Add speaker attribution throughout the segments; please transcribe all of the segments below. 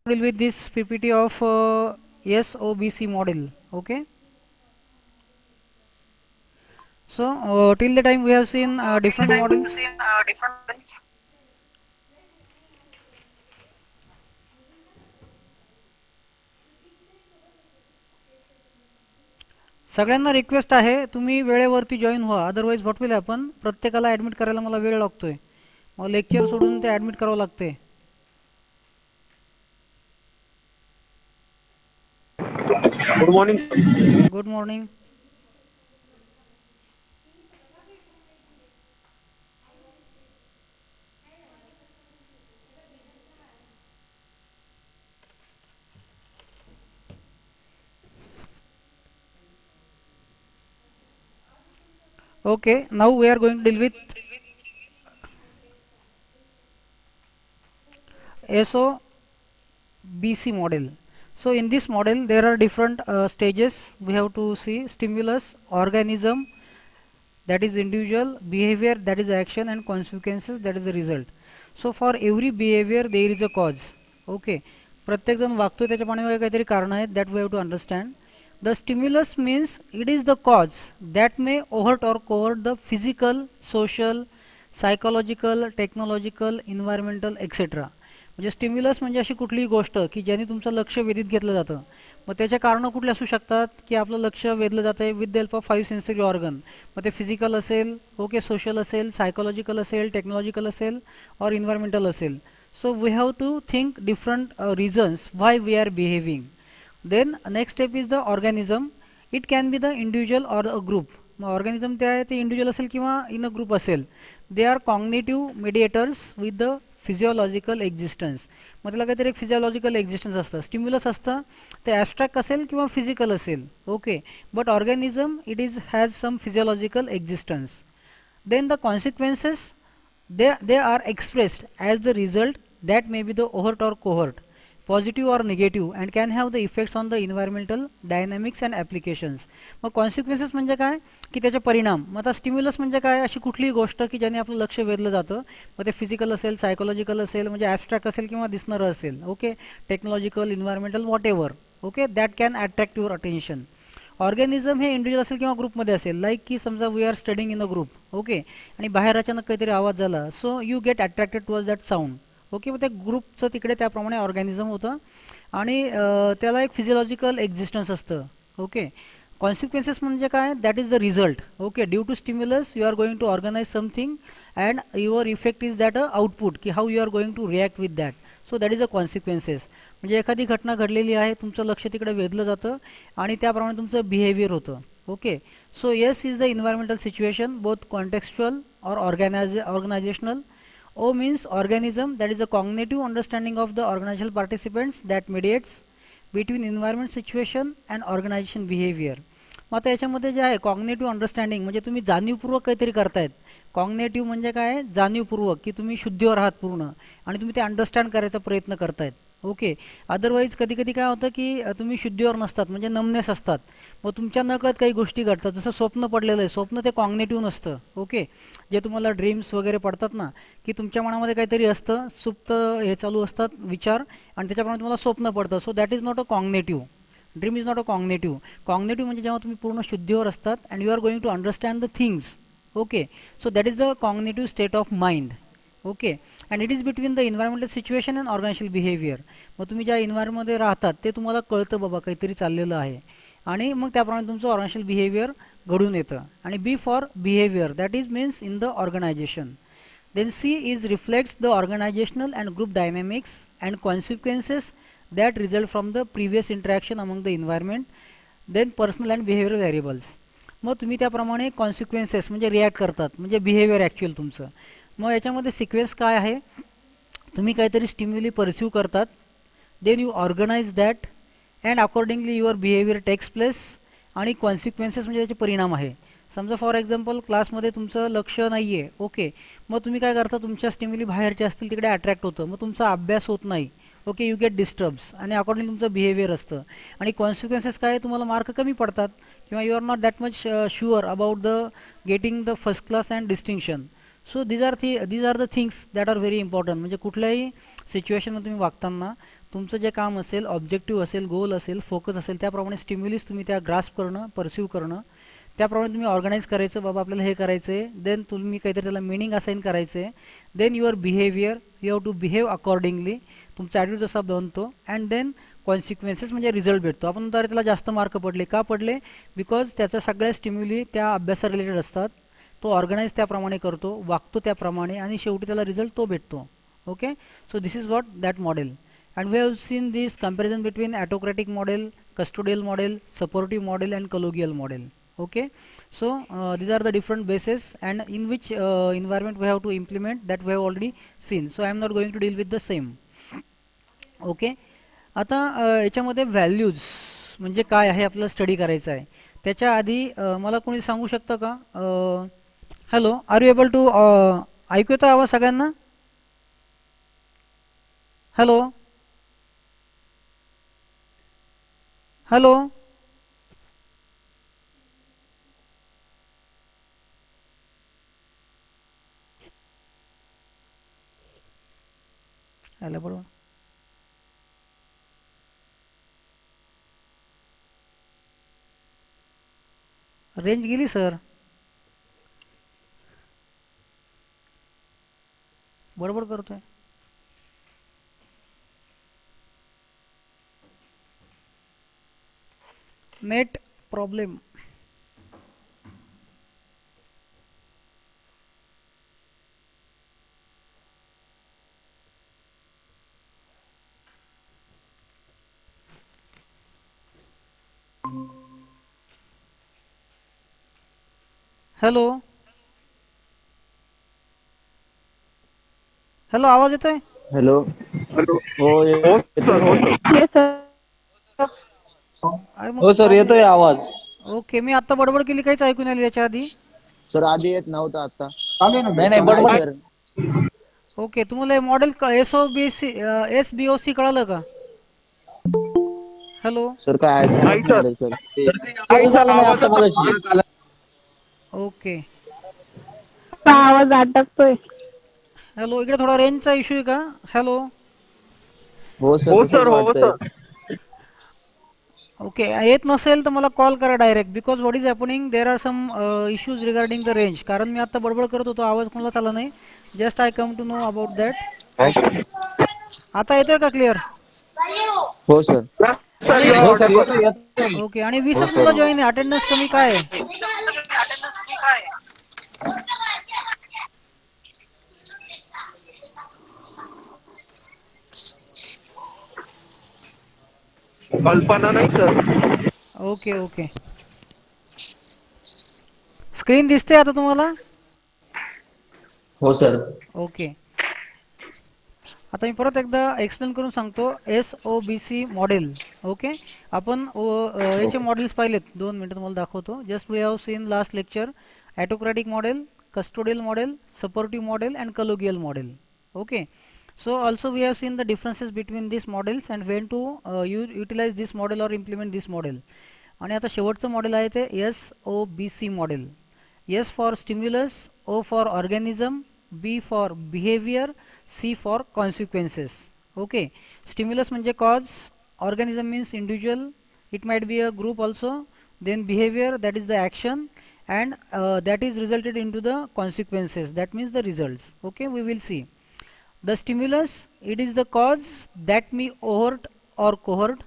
Speaker 1: Deal with this PPT of SOBC model. Okay. So till the time we have seen different models. सगळ्यांना request आहे तुम्ही वेळेवरती join व्हा, otherwise what will happen, प्रत्येकाला admit करायला मला वेळ लागतोय, मग लेक्चर सोडून ते ॲडमिट करावं लागते.
Speaker 2: Good morning sir.
Speaker 1: Good morning. Okay, now we are going to deal with SOBC model. So in this model there are different stages we have to see: stimulus, organism, that is individual, behavior, that is action, and consequences, that is the result. So for every behavior there is a cause. Okay, प्रत्येक जण वागतोय त्याच्या पाठीमागे काहीतरी कारण आहेत, that we have to understand. The stimulus means it is the cause that may overt or covert the physical, social, psychological, technological, environmental, etc. म्हणजे stimulus म्हणजे अशी कुठलीही गोष्ट की ज्याने तुमचं लक्ष वेधित घेतलं जातं. मग त्याचे कारणं कुठले असू शकतात की आपलं लक्ष वेधलं जातं आहे with the help of 5 sensory organ. मग ते फिजिकल असेल, ओके, सोशल असेल, सायकोलॉजिकल असेल, टेक्नॉलॉजिकल असेल, और इन्व्हायरमेंटल असेल. So we have to think different reasons why we are behaving. Then next step is the organism. It can be the individual or a group. मग organism ते आहे ते individual असेल किंवा इन अ ग्रुप असेल. They are cognitive mediators with the physiological existence. मग त्याला काहीतरी एक फिजिओलॉजिकल एक्झिस्टन्स असतं. स्टिम्युलस असतं ते ॲबस्ट्रॅक्ट असेल किंवा फिजिकल असेल, okay, but organism it is has some physiological existence. Then the consequences they are expressed as the result that may be the overt or covert, positive or negative, and can have the effects on the environmental dynamics and applications. मग consequences म्हणजे काय की त्याचे परिणाम. मग आता stimulus म्हणजे काय, अशी कुठलीही गोष्ट की ज्याने आपलं लक्ष वेधलं जातं. मग ते फिजिकल असेल, सायकोलॉजिकल असेल, म्हणजे ॲबस्ट्रॅक्ट असेल किंवा दिसणारं असेल, okay, technological, environmental, whatever, okay, that can attract your attention. Organism हे इंडिव्हिज्युअल असेल किंवा ग्रुपमध्ये असेल, लाईक की समजा we are studying in a group, okay, आणि बाहेर अचानक काहीतरी आवाज झाला, so you get attracted towards that sound, okay. मग त्या ग्रुपचं तिकडे त्याप्रमाणे ऑर्गॅनिझम होतं आणि त्याला एक फिजिओलॉजिकल एक्झिस्टन्स असतं, ओके. कॉन्सिक्वेन्सेस म्हणजे काय, that is the result, okay. Due to stimulus you are going to organise something and your effect is that a output, की how you are going to react with that. So that is a consequences. म्हणजे एखादी घटना घडलेली आहे, तुमचं लक्ष तिकडे वेधलं जातं आणि त्याप्रमाणे तुमचं बिहेवियर होतं, okay. So yes is the environmental situation both contextual और organisational. O means organism, that is a cognitive understanding of the organizational participants that mediates between environment situation and organization behavior. मग आता याच्यामध्ये जे आहे cognitive understanding म्हणजे तुम्ही जाणीवपूर्वक काहीतरी करतायत. कॉग्नेटिव्ह म्हणजे काय, जाणीवपूर्वक, की तुम्ही शुद्धीवर आहात पूर्ण आणि तुम्ही ते अंडरस्टँड करायचा प्रयत्न करतायत, ओके. अदरवाईज कधी कधी काय होतं की तुम्ही शुद्धीवर नसतात, म्हणजे नमनेस असतात. मग तुमच्या नकळत काही गोष्टी घडतात, जसं स्वप्न पडलेलं आहे. स्वप्न ते कॉग्नेटिव्ह नसतं, ओके. जे तुम्हाला ड्रीम्स वगैरे पडतात ना, की तुमच्या मनामध्ये काहीतरी असतं, सुप्त हे चालू असतात विचार, आणि त्याच्याप्रमाणे तुम्हाला स्वप्न पडतं. So that is not a cognitive. Dream is not a cognitive. Cognitive म्हणजे जेव्हा तुम्ही पूर्ण शुद्धीवर असतात and you are going to understand the things, okay. So that is the cognitive state of mind, okay. And it is between the environmental situation and organisational behaviour. मग तुम्ही ज्या इन्व्हायरमेंटमध्ये राहतात ते तुम्हाला कळतं बाबा काहीतरी चाललेलं आहे, आणि मग त्याप्रमाणे तुमचं ऑर्गनायझेशनल बिहेवियर घडून येतं. आणि B for behaviour, that is means in the organisation. Then C is reflects the organizational and group dynamics and consequences that result from the previous interaction among the environment. Then personal and behavioral variables. मग तुम्ही त्याप्रमाणे consequences म्हणजे react करतात, म्हणजे behaviour actual तुमचं. मग याच्यामध्ये sequence काय आहे, तुम्ही काहीतरी स्टिम्युली परस्यू करतात, then you organise that and accordingly your behaviour takes place. आणि कॉन्सिक्वेन्सेस म्हणजे त्याचे परिणाम आहे. समजा फॉर एक्झाम्पल क्लासमध्ये तुमचं लक्ष नाही आहे, ओके, मग तुम्ही काय करता, तुमच्या स्टिम्युली बाहेरचे असतील तिकडे अट्रॅक्ट होतं, मग तुमचा अभ्यास होत नाही, ओके, यू गेट डिस्टर्ब्स, आणि अकॉर्डिंगली तुमचं बिहेवियर असतं. आणि कॉन्सिक्वेन्सेस काय, तुम्हाला मार्क कमी पडतात किंवा you are not that much sure about the getting the first class and distinction. So these are the things that are very important. म्हणजे कुठल्याही सिच्युएशनमध्ये तुम्ही वागताना तुमचं जे काम असेल, ऑब्जेक्टिव्ह असेल, गोल असेल, फोकस असेल, त्याप्रमाणे स्टिम्युलिस तुम्ही त्या ग्रास्प करणं, परसिव्ह करणं, त्याप्रमाणे तुम्ही ऑर्गनाईज करायचं. बाबा आपल्याला हे करायचं आहे, देन तुम्ही काहीतरी त्याला मिनिंग असाइन करायचं आहे. Then your behaviour, you have to behave accordingly. तुमचा ॲटिट्यूड जसा बनतो. अँड देन कॉन्सिक्वेन्सेस म्हणजे रिझल्ट भेटतो. आपण तर त्याला जास्त मार्क पडले का पडले? बिकॉज त्याच्या सगळ्या स्टिम्युली त्या अभ्यासा रिलेटेड असतात. तो ऑर्गनाईज त्याप्रमाणे करतो, वागतो त्याप्रमाणे, आणि शेवटी त्याला रिझल्ट तो भेटतो. Okay, so this is what that model. And we have seen this comparison between autocratic model, custodial model, supportive model, and collegial model. Okay, so these are the different bases, and in which environment we have to implement, that we have already seen, so I am not going to deal with the same. Okay, आता याच्यामध्ये values म्हणजे काय आहे आपल्याला study करायचं आहे. त्याच्या आधी मला कोणी सांगू शकतं का? Hello, are you able to ऐकू येतो आवाज सगळ्यांना? हॅलो हॅलो हॅलो, बरोबर. रेंज गेली सर. बडबड करतोय. Net problem. हॅलो हॅलो, आवाज येतोय?
Speaker 3: हॅलो.
Speaker 2: हॅलो.
Speaker 3: हो
Speaker 2: हो
Speaker 3: येतोय
Speaker 2: सर, हो
Speaker 3: सर.
Speaker 2: सर.
Speaker 4: Yes sir.
Speaker 1: अरे मग
Speaker 5: हो सर, येतोय
Speaker 1: प्रॉब्लेम.
Speaker 5: आवाज.
Speaker 1: ओके, मी आत्ता बडबड केली, काहीच ऐकून नाही आली याच्या आधी.
Speaker 3: सर आधी येत नव्हता आता.
Speaker 5: नाही नाही,
Speaker 3: नाही
Speaker 5: बडबड.
Speaker 3: सर.
Speaker 1: ओके, तुम्हाला हे model S B O C कळालं का? हॅलो.
Speaker 3: सर काय
Speaker 2: नाही
Speaker 3: ऐकूनच नाही
Speaker 2: सर.
Speaker 3: आलं सर.
Speaker 2: नाही
Speaker 5: कसं
Speaker 2: सर,
Speaker 5: झालं नाही आता
Speaker 2: आवाजच
Speaker 5: मगाशी?
Speaker 1: ओके.
Speaker 4: आवाज अटकतोय.
Speaker 1: हॅलो, इकडे थोडा रेंजचा इश्यू आहे का? हॅलो.
Speaker 3: हो सर
Speaker 2: हो
Speaker 3: तसंच
Speaker 2: सर, हो
Speaker 3: वाटतंय.
Speaker 2: सर.
Speaker 1: ओके, येत नसेल तर मला कॉल करा direct, because what is happening, there are some issues regarding the range. कारण मी आता बडबड करत होतो, आवाज कोणाला आला नाही. Just I come to know about that. आता येतोय का क्लिअर?
Speaker 3: हो सर.
Speaker 2: सर,
Speaker 1: आणि
Speaker 2: यू आर
Speaker 5: हो सर,
Speaker 2: ऑडिबल.
Speaker 5: येतोय येतोय.
Speaker 1: ओके, आणि
Speaker 3: हो
Speaker 1: 20च
Speaker 3: सर.
Speaker 1: मुलं जॉईन आहे, अटेंडन्स कमी काय आहे?
Speaker 2: कल्पना नाही सर.
Speaker 1: ओके ओके, स्क्रीन दिसते आता तुम्हाला?
Speaker 3: हो सर.
Speaker 1: ओके, आता मी परत एकदा एक्सप्लेन करून सांगतो. S O B C model. Okay, आपण याचे
Speaker 3: ओके.
Speaker 1: मॉडेल्स पाहिलेत. 2 मिनिटं तुम्हाला दाखवतो. Just we have seen last lecture autocratic model, custodial model, supportive model, and collegial model. Okay, so also we have seen the differences between these models and when to utilize this model or implement this model. आणि आता शेवटचं model आहे ते S O B C model. S for stimulus, O for organism, B for behaviour, C for consequences. Okay, stimulus म्हणजे cause, organism means individual, it might be a group also, then behavior, that is the action, and that is resulted into the consequences, that means the results. Okay, we will see the stimulus. It is the cause that may overt or cohort,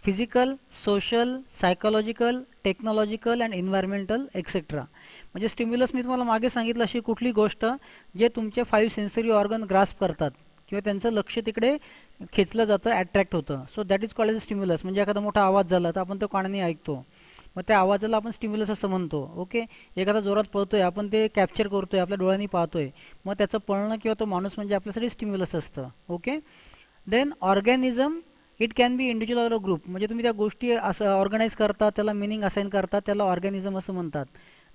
Speaker 1: physical, social, psychological, technological and environmental etcetera. म्हणजे stimulus मी तुम्हाला मागे सांगितलं, अशी कुठली गोष्ट जे तुमचे 5 sensory organ grasp करतात किंवा त्यांचं लक्ष तिकडे खेचलं जातं, अट्रॅक्ट होतं. So that is called as stimulus. म्हणजे एखादा मोठा आवाज झाला तर आपण तो कानाने ऐकतो, मग त्या आवाजाला आपण स्टिम्युलस असं म्हणतो. ओके, एखादा जोरात पळतोय, आपण ते कॅप्चर करतोय, आपल्या डोळ्यांनी पाहतोय, मग त्याचं पळणं किंवा तो माणूस म्हणजे आपल्यासाठी स्टिम्युलस असतं. Okay, then organism, it can be individual or group. म्हणजे तुम्ही त्या गोष्टी असं ऑर्गनाईज करता, त्याला मिनिंग असाइन करता, त्याला ऑर्गॅनिझम असं म्हणतात.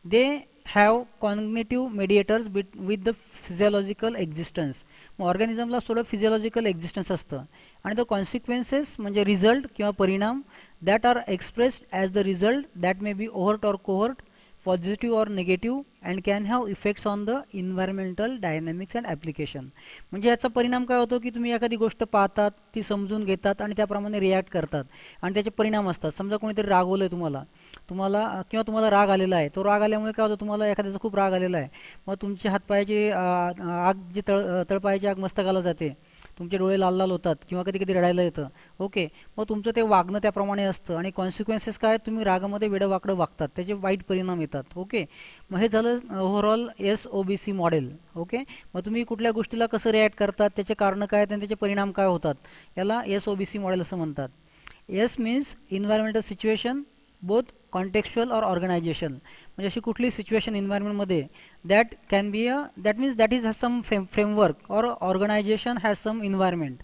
Speaker 1: They have cognitive mediators with the physiological existence. मग ऑर्गॅनिझमला थोडं फिजिओलॉजिकल एक्झिस्टन्स असतं. आणि द कॉन्सिक्वेन्सेस म्हणजे रिझल्ट किंवा परिणाम, that are expressed as the result that may be overt or covert positive or negative and can have effects on the environmental dynamics and application. म्हणजे याचा परिणाम काय होतो की तुम्ही एखादी गोष्ट पाहतात, ती समजून घेतात आणि त्याप्रमाणे रिॲक्ट करतात आणि त्याचे परिणाम असतात. समजा कोणीतरी रागवलं आहे किंवा तुम्हाला राग आलेला आहे. तो राग आल्यामुळे काय होतं, तुम्हाला एखाद्याचा खूप राग आलेला आहे, मग तुमच्या हातपायाची आग जी तळपायाची आग मस्तकाला जाते, तुमचे डोळे लाल लाल होतात किंवा कधी कधी रडायला येतं. ओके, मग तुमचं ते वागणं त्याप्रमाणे असतं आणि कॉन्सिक्वेन्सेस काय, तुम्ही रागामध्ये वेडंवाकडं वागतात, त्याचे वाईट परिणाम येतात. ओके, मग हे झालं ओव्हरऑल SOBC मॉडेल. ओके, मग तुम्ही कुठल्या गोष्टीला कसं रिॲक्ट करतात, त्याचे कारणं काय आणि त्याचे परिणाम काय होतात, याला SOBC मॉडेल असं म्हणतात. S means environmental situation both contextual और ऑर्गनायझेशन. म्हणजे अशी कुठली सिच्युएशन इन्व्हायरमेंटमध्ये that means that is has some framework और organisation has some environment.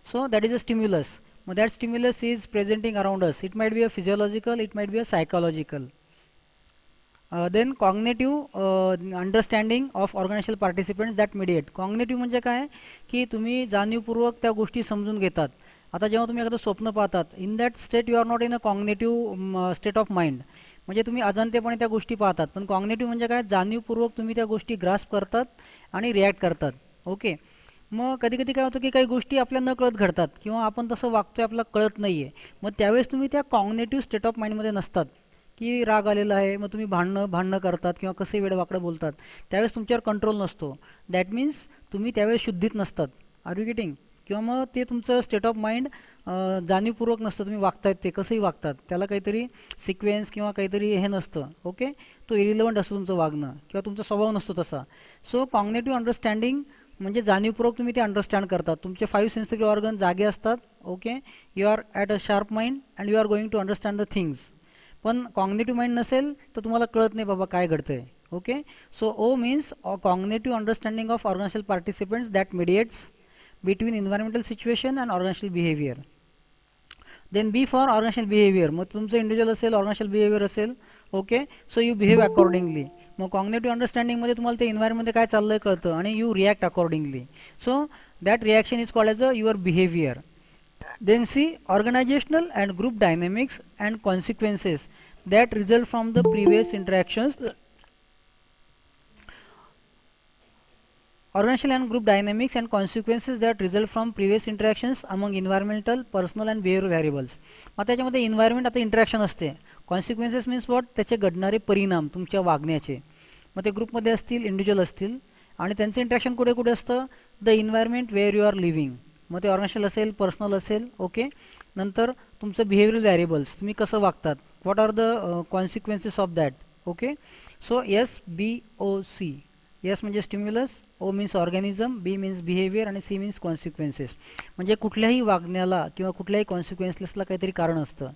Speaker 1: So that is a stimulus. मग that stimulus is presenting around us. It might be a physiological, it might be a psychological. Then cognitive understanding of organisational participants that mediate. Cognitive म्हणजे काय की तुम्ही जाणीवपूर्वक त्या गोष्टी समजून घेतात. आता जेव्हा तुम्ही एखादं स्वप्न पाहतात, in that state you are not in a cognitive state of mind. म्हणजे तुम्ही अजाणतेपणे त्या गोष्टी पाहतात. पण कॉग्नेटिव्ह म्हणजे काय, जाणीवपूर्वक तुम्ही त्या गोष्टी ग्रास्प करतात आणि रिॲक्ट करतात. ओके, मग कधी कधी काय होतं की काही गोष्टी आपल्या न कळत घडतात किंवा आपण तसं वागतोय आपल्याला कळत नाही आहे. मग त्यावेळेस तुम्ही त्या कॉग्नेटिव्ह स्टेट ऑफ माइंडमध्ये नसतात की राग आलेला आहे, मग तुम्ही भांडणं करतात किंवा कसे वेडवाकडं बोलतात, त्यावेळेस तुमच्यावर कंट्रोल नसतो. दॅट मीन्स तुम्ही त्यावेळेस शुद्धीत नसतात. Are you getting? किंवा मग ते तुमचं स्टेट ऑफ माइंड जाणीवपूर्वक नसतं, तुम्ही वागतायत ते कसंही वागतात, त्याला काहीतरी सिक्वेन्स किंवा काहीतरी हे नसतं. ओके, तो इरिलेवंट असतो तुमचं वागणं किंवा तुमचा स्वभाव नसतो तसा. सो कॉग्नेटिव्ह अंडरस्टँडिंग म्हणजे जाणीवपूर्वक तुम्ही ते अंडरस्टँड करतात. तुमचे 5 सेन्सिटिव्ह ऑर्गन जागे असतात. Okay, you are at a sharp mind and you are going to understand the things. पण कॉग्नेटिव्ह माइंड नसेल तर तुम्हाला कळत नाही बाबा काय घडतंय. Okay, so O means cognitive understanding of organisational participants that mediates between environmental situation and organizational behavior. Then B for organizational behavior. मग तुमचं इंडिव्हिज्युअल असेल, ऑर्गनायझेशनल बिहेवियर असेल. Okay, so you behave accordingly. मग कॉग्नेटिव्ह अंडरस्टँडिंगमध्ये तुम्हाला ते एन्व्हायरमेंटमध्ये काय चाललंय कळतं आणि you react accordingly. So that reaction is called as a your behaviour. Then C, organizational and group dynamics and consequences that result from the previous interactions. Organizational and group dynamics and consequences that result from previous interactions among environmental, personal and behavioral variables. मग त्याच्यामध्ये environment आता interaction असते. Consequences means what, त्याचे घडणारे परिणाम तुमच्या वागण्याचे. मग ते ग्रुपमध्ये असतील, इंडिव्हिज्युअल असतील आणि त्यांचं इंटरॅक्शन कुठे कुठे असतं, the environment where you are living. मग ते ऑर्गनायझेशनल असेल, पर्सनल असेल. ओके, नंतर तुमचं बिहेवियरल व्हॅरिएबल्स, तुम्ही कसं वागतात, what are the consequences of that. Okay, so SBOC. S म्हणजे stimulus, O means organism, B means behaviour आणि सी मीन्स कॉन्सिक्वेन्सेस. म्हणजे कुठल्याही वागण्याला किंवा कुठल्याही कॉन्सिक्वेन्सेसला काहीतरी कारण असतं.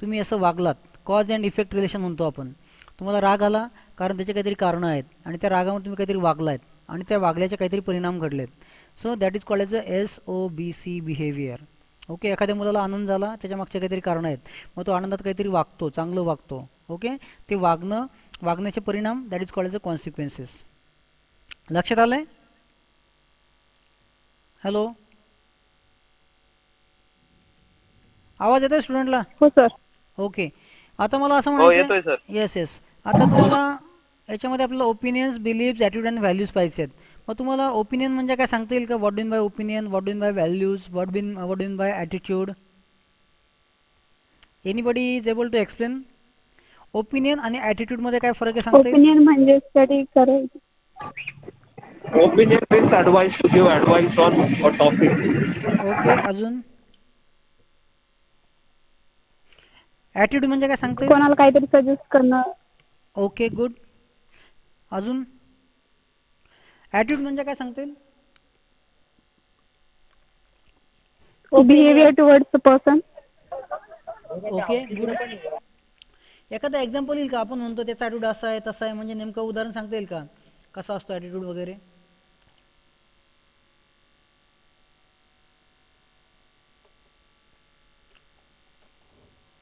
Speaker 1: तुम्ही असं वागलात, कॉज अँड इफेक्ट रिलेशन म्हणतो आपण. तुम्हाला राग आला कारण त्याचे काहीतरी कारणं आहेत आणि त्या रागामुळे तुम्ही काहीतरी वागलात आणि त्या वागल्याचे काहीतरी परिणाम घडलेत. So that is called as a SOBC behaviour. Okay, एखाद्या मुलाला आनंद झाला, त्याच्या मागचे काहीतरी कारणं आहेत, मग तो आनंदात काहीतरी वागतो, चांगलं वागतो. ओके, ते वागण्याचे परिणाम that is called as a consequences. लक्षात आलंय? हॅलो, आवाज येतोय स्टुडंटला?
Speaker 4: हो सर.
Speaker 1: ओके, आता मला असं
Speaker 2: हो येतोय
Speaker 1: म्हणायचं.
Speaker 2: सर.
Speaker 1: येस. आता तुम्हाला याच्यामध्ये आपल्याला opinions, beliefs, attitude and values पाहिजे आहेत. मग तुम्हाला ओपिनियन म्हणजे काय सांगता येईल का? What do by opinion, what do by values, what do by attitude? Anybody is able to explain? Opinion आणि ॲटिट्यूडमध्ये काय फरक आहे सांगता येईल?
Speaker 4: ओपिनियन म्हणजे स्टडी करायची.
Speaker 2: Opinion means advice, to give advice on a topic.
Speaker 1: Okay, अजून ॲटिट्यूड म्हणजे काय सांगता येईल?
Speaker 4: कोणाला काहीतरी सजेस्ट करणं.
Speaker 1: Okay, good. अजून ॲटिट्यूड म्हणजे काय सांगता येईल?
Speaker 4: Behaviour towards the person.
Speaker 1: Okay, good. एखादा एक्झाम्पल येईल का? आपण म्हणतो त्याचा ॲटिट्यूड असा आहे तसा आहे, म्हणजे नेमकं उदाहरण सांगता येईल का, कसा असतो ॲटिट्यूड वगैरे?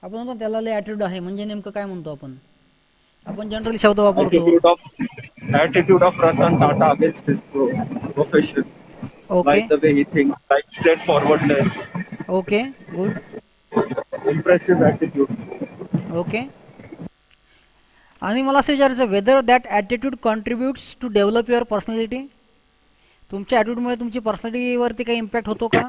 Speaker 1: आपण म्हणतो त्याला लय ॲटिट्यूड आहे, म्हणजे नेमकं काय म्हणतो आपण? आपण जनरली शब्द वापरतो.
Speaker 2: Attitude of Ratan Tata against his profession.
Speaker 1: Okay,
Speaker 2: Like the way he thinks, like straightforwardness,
Speaker 1: okay, good.
Speaker 2: impressive attitude.
Speaker 1: Okay, आणि मला असं विचारायचं whether that attitude contributes to develop your personality. तुमच्या ॲटिट्यूडमुळे तुमची पर्सनॅलिटीवरती काही इम्पॅक्ट होतो का?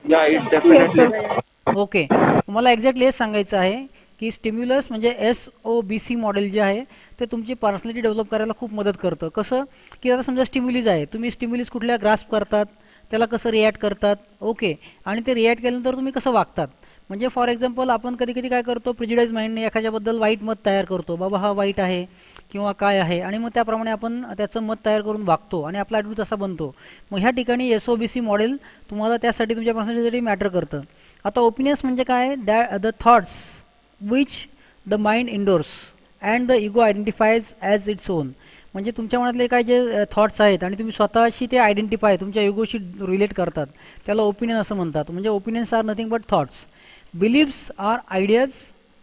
Speaker 2: Yeah, it
Speaker 4: Yes,
Speaker 2: definitely.
Speaker 4: sir.
Speaker 1: Okay, मला एक्झॅक्टली हेच सांगायचं आहे की स्टिम्युलस म्हणजे SOBC मॉडेल जे आहे ते तुमची पर्सनॅलिटी डेव्हलप करायला खूप मदत करतं. कसं की आता समजा स्टिम्युलीज आहे, तुम्ही स्टिम्युलीज कुठल्या ग्रास्प करतात, त्याला कसं रिॲक्ट करतात, ओके, आणि ते रिॲक्ट केल्यानंतर तुम्ही कसं वागतात. म्हणजे फॉर एक्झाम्पल आपण कधी कधी काय करतो, प्रिजुडाइज माइंडने एखाद्याबद्दल वाईट मत तयार करतो, बाबा हा वाईट आहे किंवा काय आहे, आणि मग त्याप्रमाणे आपण त्याचं मत तयार करून वागतो आणि आपला ॲटिट्यूड तसा बनतो. मग ह्या ठिकाणी SOBC मॉडेल तुम्हाला त्यासाठी तुमच्या पर्सनॅलिटीसाठी मॅटर करतं. आता ओपिनियन्स म्हणजे काय, the thoughts which the mind endorse and the ego identifies as its own. म्हणजे तुमच्या मनातले काय जे थॉट्स आहेत आणि तुम्ही स्वतःशी ते आयडेंटिफाय तुमच्या इगोशी रिलेट करतात, त्याला ओपिनियन असं म्हणतात. म्हणजे opinions are nothing but thoughts. Beliefs are ideas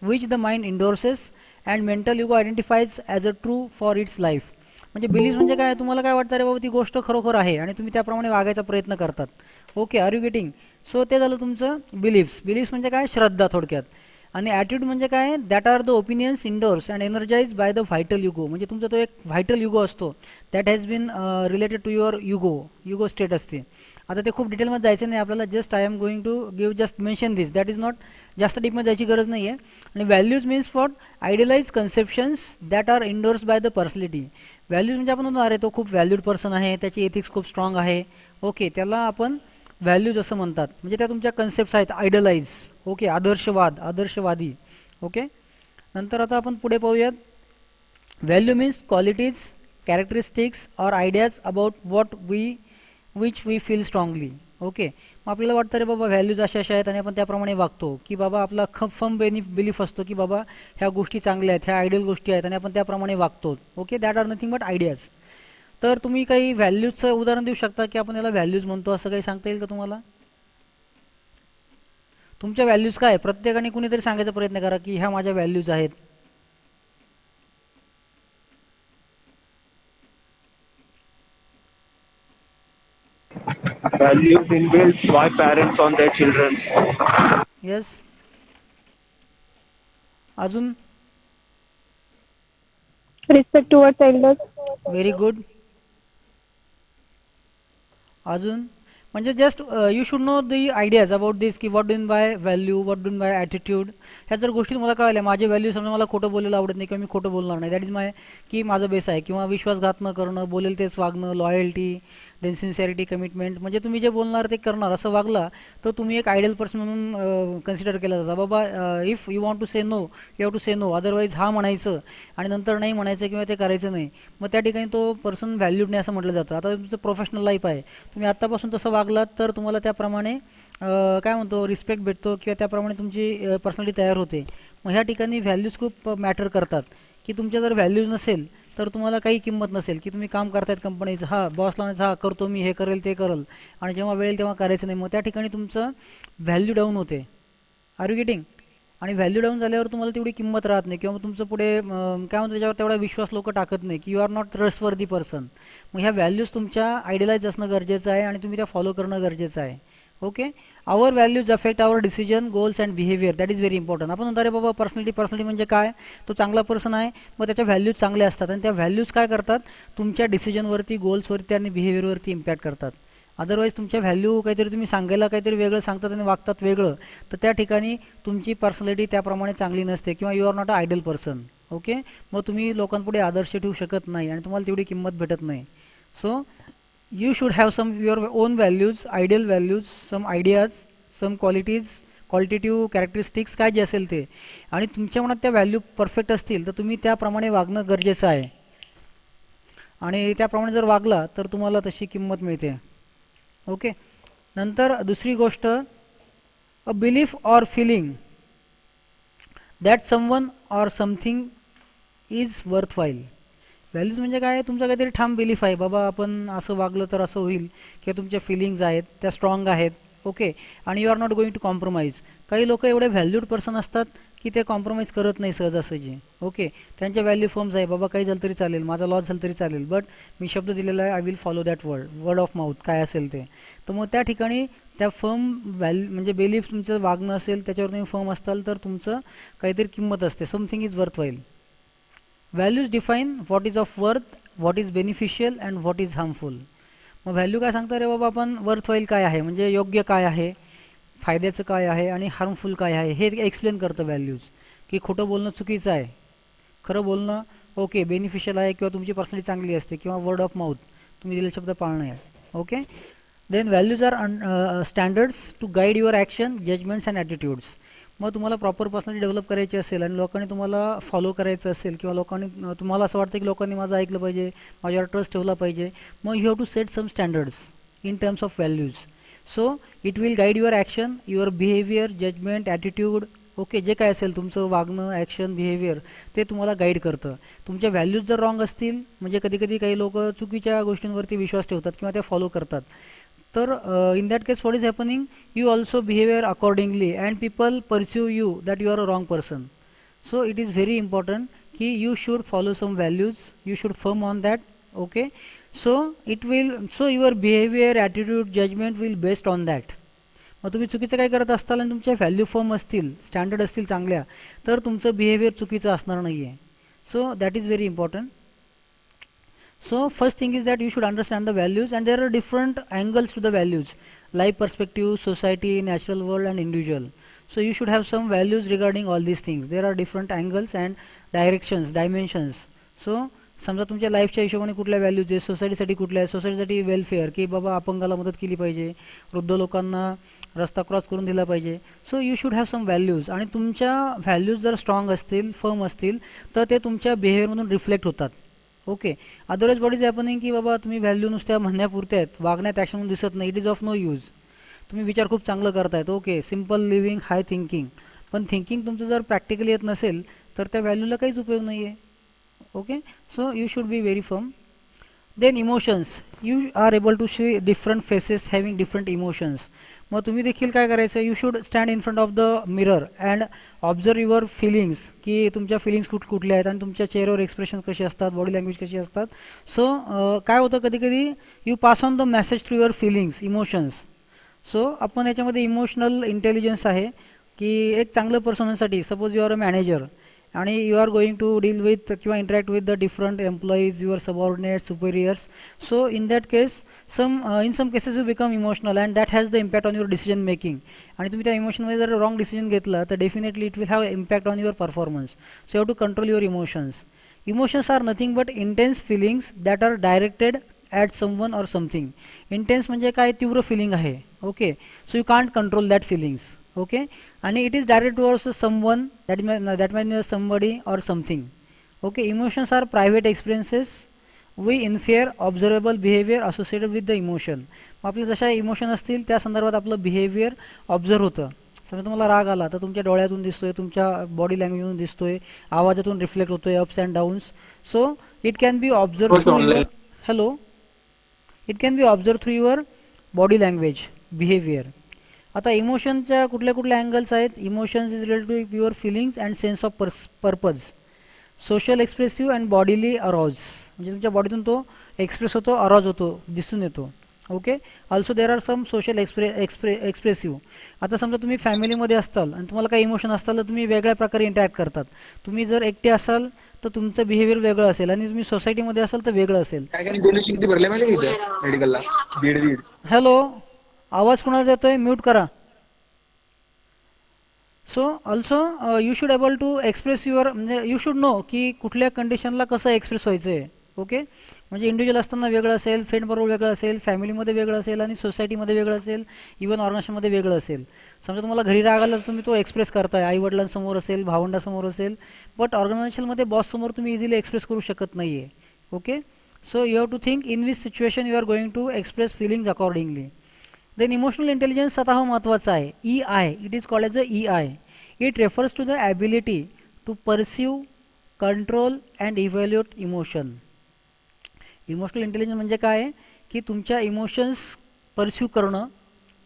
Speaker 1: which the mind endorses and mental ego identifies as a true for its life. म्हणजे बिलीव्स म्हणजे काय, तुम्हाला काय वाटतं रे बाबा ती गोष्ट खरोखर आहे आणि तुम्ही त्याप्रमाणे वागायचा प्रयत्न करतात. Okay, are you getting? So ते झालं तुमचं बिलीव्स. बिलीव्स म्हणजे काय, श्रद्धा थोडक्यात. आणि ॲटिट्यूड म्हणजे काय, that are the opinions endorse and energise by the vital ego. म्हणजे तुमचा तो एक व्हायटल युगो असतो, that has been related to your ego state असते. आता ते खूप डिटेलमध्ये जायचं नाही आपल्याला, just I am going to give just mention this, that is not, जास्त डीपमध्ये जायची गरज नाही आहे. आणि values means for idealise conceptions that are endorse by the personality. Values म्हणजे आपण म्हणतो अरे तो खूप व्हॅल्यूड पर्सन आहे, त्याची एथिक्स खूप स्ट्रॉंग आहे, ओके, त्याला आपण व्हॅल्यूज असं म्हणतात. म्हणजे त्या तुमच्या कन्सेप्ट्स आहेत, आयडलाइज, ओके, आदर्शवादी, ओके. नंतर आता आपण पुढे पाहूयात. Value means qualities, characteristics or ideas about what which we feel strongly, okay. मग आपल्याला वाटतं रे बाबा व्हॅल्यूज अशा अशा आहेत आणि आपण त्याप्रमाणे वागतो, की बाबा आपला फर्म बिलीफ असतो की बाबा ह्या गोष्टी चांगल्या आहेत, ह्या आयडियल गोष्टी आहेत आणि आपण त्याप्रमाणे वागतो, okay. That are nothing but ideas. तर तुम्ही काही व्हॅल्यूजचं उदाहरण देऊ शकता की आपण याला व्हॅल्यूज म्हणतो असं काही सांगता येईल का तुम्हाला? तुमच्या व्हॅल्यूज काय, प्रत्येकाने कुणीतरी सांगायचा प्रयत्न करा की ह्या माझ्या व्हॅल्यूज आहेत.
Speaker 2: Values inbuilt by parents on their children's.
Speaker 1: Yes, अजून?
Speaker 4: Respect towards elders.
Speaker 1: Very good. अजून? म्हणजे just you should know the ideas about this, की what done by value, what done by attitude. ह्या जर गोष्टी तुम्हाला कळाल्या, माझे व्हॅल्यू समजा मला खोटं बोलायला आवडत नाही किंवा मी खोटं बोलणार नाही, दॅट इज माय की माझं बेस आहे, किंवा विश्वासघात न करणं, बोलेल तेच वागणं, लॉयल्टी, देन सिन्सिअरिटी, कमिटमेंट. म्हणजे तुम्ही जे बोलणार ते करणार असं वागला तर तुम्ही एक आयडियल पर्सन म्हणून कन्सिडर केला जाता. बाबा if you want to say no, you have to say no, otherwise हा म्हणायचं आणि नंतर नाही म्हणायचं किंवा ते करायचं नाही, मग त्या ठिकाणी तो पर्सन व्हॅल्यूड नाही असं म्हटलं जातं. आता तुमचं प्रोफेशनल लाईफ आहे, तुम्ही आत्तापासून तसं वागलात तर तुम्हाला त्याप्रमाणे काय म्हणतो रिस्पेक्ट भेटतो किंवा त्याप्रमाणे तुमची पर्सनॅलिटी तयार होते. मग ह्या ठिकाणी व्हॅल्यूज खूप मॅटर करतात, की तुमच्या जर व्हॅल्यूज नसेल तर तुम्हाला काही किंमत नसेल, की तुम्ही काम करतायत कंपनीचं, हा बॉसला म्हणायचं हा करतो मी, हे करेल ते करेल, आणि जेव्हा वेळ तेव्हा करायचं नाही, मग त्या ठिकाणी तुमचं व्हॅल्यू डाऊन होते. Are you getting? आणि व्हॅल्यू डाऊन झाल्यावर तुम्हाला तेवढी किंमत राहत नाही किंवा तुमचं पुढे काय म्हणतो त्याच्यावर तेवढा विश्वास लोक टाकत नाही, की you are not trustworthy person. मग ह्या व्हॅल्यूज तुमच्या आयडियलाइज असणं गरजेचं आहे आणि तुम्ही त्या फॉलो करणं गरजेचं आहे, okay. Our values affect our decision, goals and behaviour, that is very important. आपण म्हणतो अरे बाबा पर्सनॅलिटी म्हणजे काय, तो चांगला पर्सन आहे, मग त्याच्या व्हॅल्यूज चांगल्या असतात आणि त्या व्हॅल्यूज काय करतात, तुमच्या डिसिजनवरती, गोल्सवरती आणि बिहेवियरवरती इम्पॅक्ट करतात. अदरवाईज तुमच्या व्हॅल्यू काहीतरी तुम्ही सांगायला काहीतरी वेगळं सांगतात आणि वागतात वेगळं, तर त्या ठिकाणी तुमची पर्सनॅलिटी त्याप्रमाणे चांगली नसते किंवा you are not a ideal person, okay. मग तुम्ही लोकांपुढे आदर्श ठेवू शकत नाही आणि तुम्हाला तेवढी किंमत भेटत नाही. So you should have some your own values, ideal values, some ideas, some qualitative characteristics काय जे असेल ते, आणि तुमच्या मनात त्या व्हॅल्यू परफेक्ट असतील तर तुम्ही त्याप्रमाणे वागणं गरजेचं आहे आणि त्याप्रमाणे जर वागला तर तुम्हाला तशी किंमत मिळते, ओके. नंतर दुसरी गोष्ट, a belief or feeling that someone or something is worthwhile. Values म्हणजे काय, तुमचा काहीतरी ठाम बिलीफ आहे, बाबा आपण असं वागलं तर असं होईल, किंवा तुमच्या फिलिंग्ज आहेत त्या स्ट्रॉंग आहेत, ओके, आणि you are not going to compromise. काही लोक एवढे व्हॅल्यूड पर्सन असतात की ते कॉम्प्रोमाइज करत नाही सहजासहजी, ओके. त्यांच्या व्हॅल्यू फॉर्म्स आहे, बाबा काही झालं तरी चालेल, माझा लॉस झालं तरी चालेल, बट मी शब्द दिलेला आहे, I will follow that word of mouth काय असेल ते. तर मग त्या ठिकाणी त्या फर्म म्हणजे बिलीफ तुमचं वागणं असेल त्याच्यावर तुम्ही फर्म असाल तर तुमचं काहीतरी किंमत असते, something is worthwhile, values define what is of worth, what is beneficial and what is harmful. मग व्हॅल्यू काय सांगतं रे बाबा, आपण वर्थवाईल काय आहे म्हणजे योग्य काय आहे, फायद्याचं काय आहे आणि हार्मफुल काय आहे हे एक्सप्लेन करतं व्हॅल्यूज. की खोटं बोलणं चुकीचं आहे, खरं बोलणं ओके बेनिफिशियल आहे किंवा तुमची पर्सनॅलिटी चांगली असते, किंवा वर्ड ऑफ माउथ तुम्ही दिलेले शब्द पाळणं आहे. Okay. Then values are standards to guide your action, judgements and attitudes. मग तुम्हाला प्रॉपर पर्सनॅलिटी डेव्हलप करायची असेल आणि लोकांनी तुम्हाला फॉलो करायचं असेल, किंवा लोकांनी तुम्हाला असं वाटतं की लोकांनी माझं ऐकलं पाहिजे, माझ्यावर ट्रस्ट ठेवला पाहिजे, मग you have to set some standards in terms of values. So it will guide your action, your behaviour, judgement, attitude. Okay, जे काय असेल तुमचं वागणं, ॲक्शन, बिहेवियर ते तुम्हाला गाईड करतं. तुमच्या व्हॅल्यूज जर रॉंग असतील, म्हणजे कधी काही लोक चुकीच्या गोष्टींवरती विश्वास ठेवतात किंवा ते फॉलो करतात, तर in that case what is happening, you also behaviour accordingly and people pursue you that you are a wrong person. So it is very important की you should follow some values, you should firm on that. Okay. So your behaviour, attitude, judgement will based on that. मग तुम्ही चुकीचं काय करत असताल आणि तुमच्या value firm असतील, स्टँडर्ड असतील चांगल्या, तर तुमचं बिहेवियर चुकीचं असणार नाही आहे. So that is very important. So first thing is that you should understand the values, and there are different angles to the values: life perspective, society, natural world and individual. So you should have some values regarding all these things. There are different angles and directions, dimensions. So समजा तुमच्या लाईफच्या हिशोबाने कुठल्या values आहे, सोसायटीसाठी कुठल्या आहे, सोसायटीसाठी welfare की बाबा अपंगाला मदत केली पाहिजे, वृद्ध लोकांना रस्ता क्रॉस करून दिला पाहिजे. So you should have some values, आणि तुमच्या व्हॅल्यूज जर स्ट्रॉंग असतील, फर्म असतील, तर ते तुमच्या बिहेवियरमधून रिफ्लेक्ट होतात. Okay. Otherwise what is happening की बाबा तुम्ही व्हॅल्यू नुसत्या म्हणण्यापुरत्या आहेत, वागण्यात ॲक्शन दिसत नाही, it is of no use. तुम्ही विचार खूप चांगलं करतायत, okay, simple living, high thinking, पण थिंकिंग तुमचं जर प्रॅक्टिकली येत नसेल तर त्या व्हॅल्यूला काहीच उपयोग नाही आहे. Okay. So you should be very firm. Then emotions, you are able to see different faces having different emotions. मग तुम्ही देखील काय करायचं, you should stand in front of the mirror and observe your feelings, की तुमच्या feelings कुठल्या आहेत आणि तुमच्या चेहऱ्यावर एक्सप्रेशन कसे असतात, बॉडी लँग्वेज कशी असतात. सो काय होतं कधी कधी you pass on the message through your feelings, emotions. सो आपण याच्यामध्ये इमोशनल इंटेलिजन्स आहे की एक चांगलं पर्सन होण्यासाठी, suppose you are a manager आणि you are going to deal with किंवा interact with the different employees, your subordinates, superiors. So in that case in some cases you become emotional and that has the impact on your decision making. आणि तुम्ही त्या इमोशनमध्ये जर wrong decision घेतला तर definitely it will have impact on your performance. So you have to control your emotions. Emotions R nothing but intense feelings that are directed at someone or something. Intense म्हणजे काय, तीव्र feeling आहे. Okay. So you can't control that feelings. Okay. आणि it is direct towards someone, that mean somebody or something. Okay. Emotions are private experiences we infer observable behaviour associated with the emotion. मग आपले जशा emotion असतील त्या संदर्भात आपलं behaviour observe होतं. समजा तुम्हाला राग आला तर तुमच्या डोळ्यातून दिसतोय, तुमच्या बॉडी लँग्वेजमधून दिसतोय, आवाजातून रिफ्लेक्ट होतोय, ups and downs. So it can be observe through your hello it can be observe through your body language, behaviour. आता इमोशनच्या कुठल्या अँगल्स आहेत. Emotions is related to your feelings and sense of purpose, social expressive and bodily arouse, म्हणजे तुमच्या बॉडीतून तो express होतो, अरॉज होतो, दिसून येतो. Okay. Also there are some social expressive. आता समजा तुम्ही फॅमिलीमध्ये असताल आणि तुम्हाला काही इमोशन असताल तर तुम्ही वेगळ्या प्रकारे इंटरॅक्ट करतात. तुम्ही जर एकटे असाल तर तुमचं बिहेवियर वेगळं असेल, आणि तुम्ही सोसायटीमध्ये असाल तर वेगळं असेल.
Speaker 2: मेडिकलला दीड.
Speaker 1: हॅलो, आवाज कुणाचा येतोय, म्यूट करा. So also you should able to express your, म्हणजे यू शूड नो की कुठल्या कंडिशनला कसं एक्सप्रेस व्हायचं आहे. ओके. म्हणजे इंडिव्हिज्युअल असताना वेगळं असेल, फ्रेंडबरोबर वेगळं असेल, फॅमिलीमध्ये वेगळं असेल, आणि सोसायटीमध्ये वेगळं असेल, इव्हन ऑर्गनायझेशनमध्ये वेगळं असेल. समजा तुम्हाला घरी राग आला तर तुम्ही तो एक्सप्रेस करताय, आईवडिलांसमोर असेल, भावंडासमोर असेल, बट ऑर्गनायझेशनमध्ये बॉससमोर तुम्ही इझिली एक्सप्रेस करू शकत नाही आहे. Okay. So you have to think in which situation you are going to express feelings accordingly. Then emotional intelligence स्वतः हा महत्त्वाचा आहे. EI, it is called as a EI. It refers to the ability to perceive, control and evaluate emotion. Emotional intelligence म्हणजे काय आहे की तुमच्या emotions pursue करणं,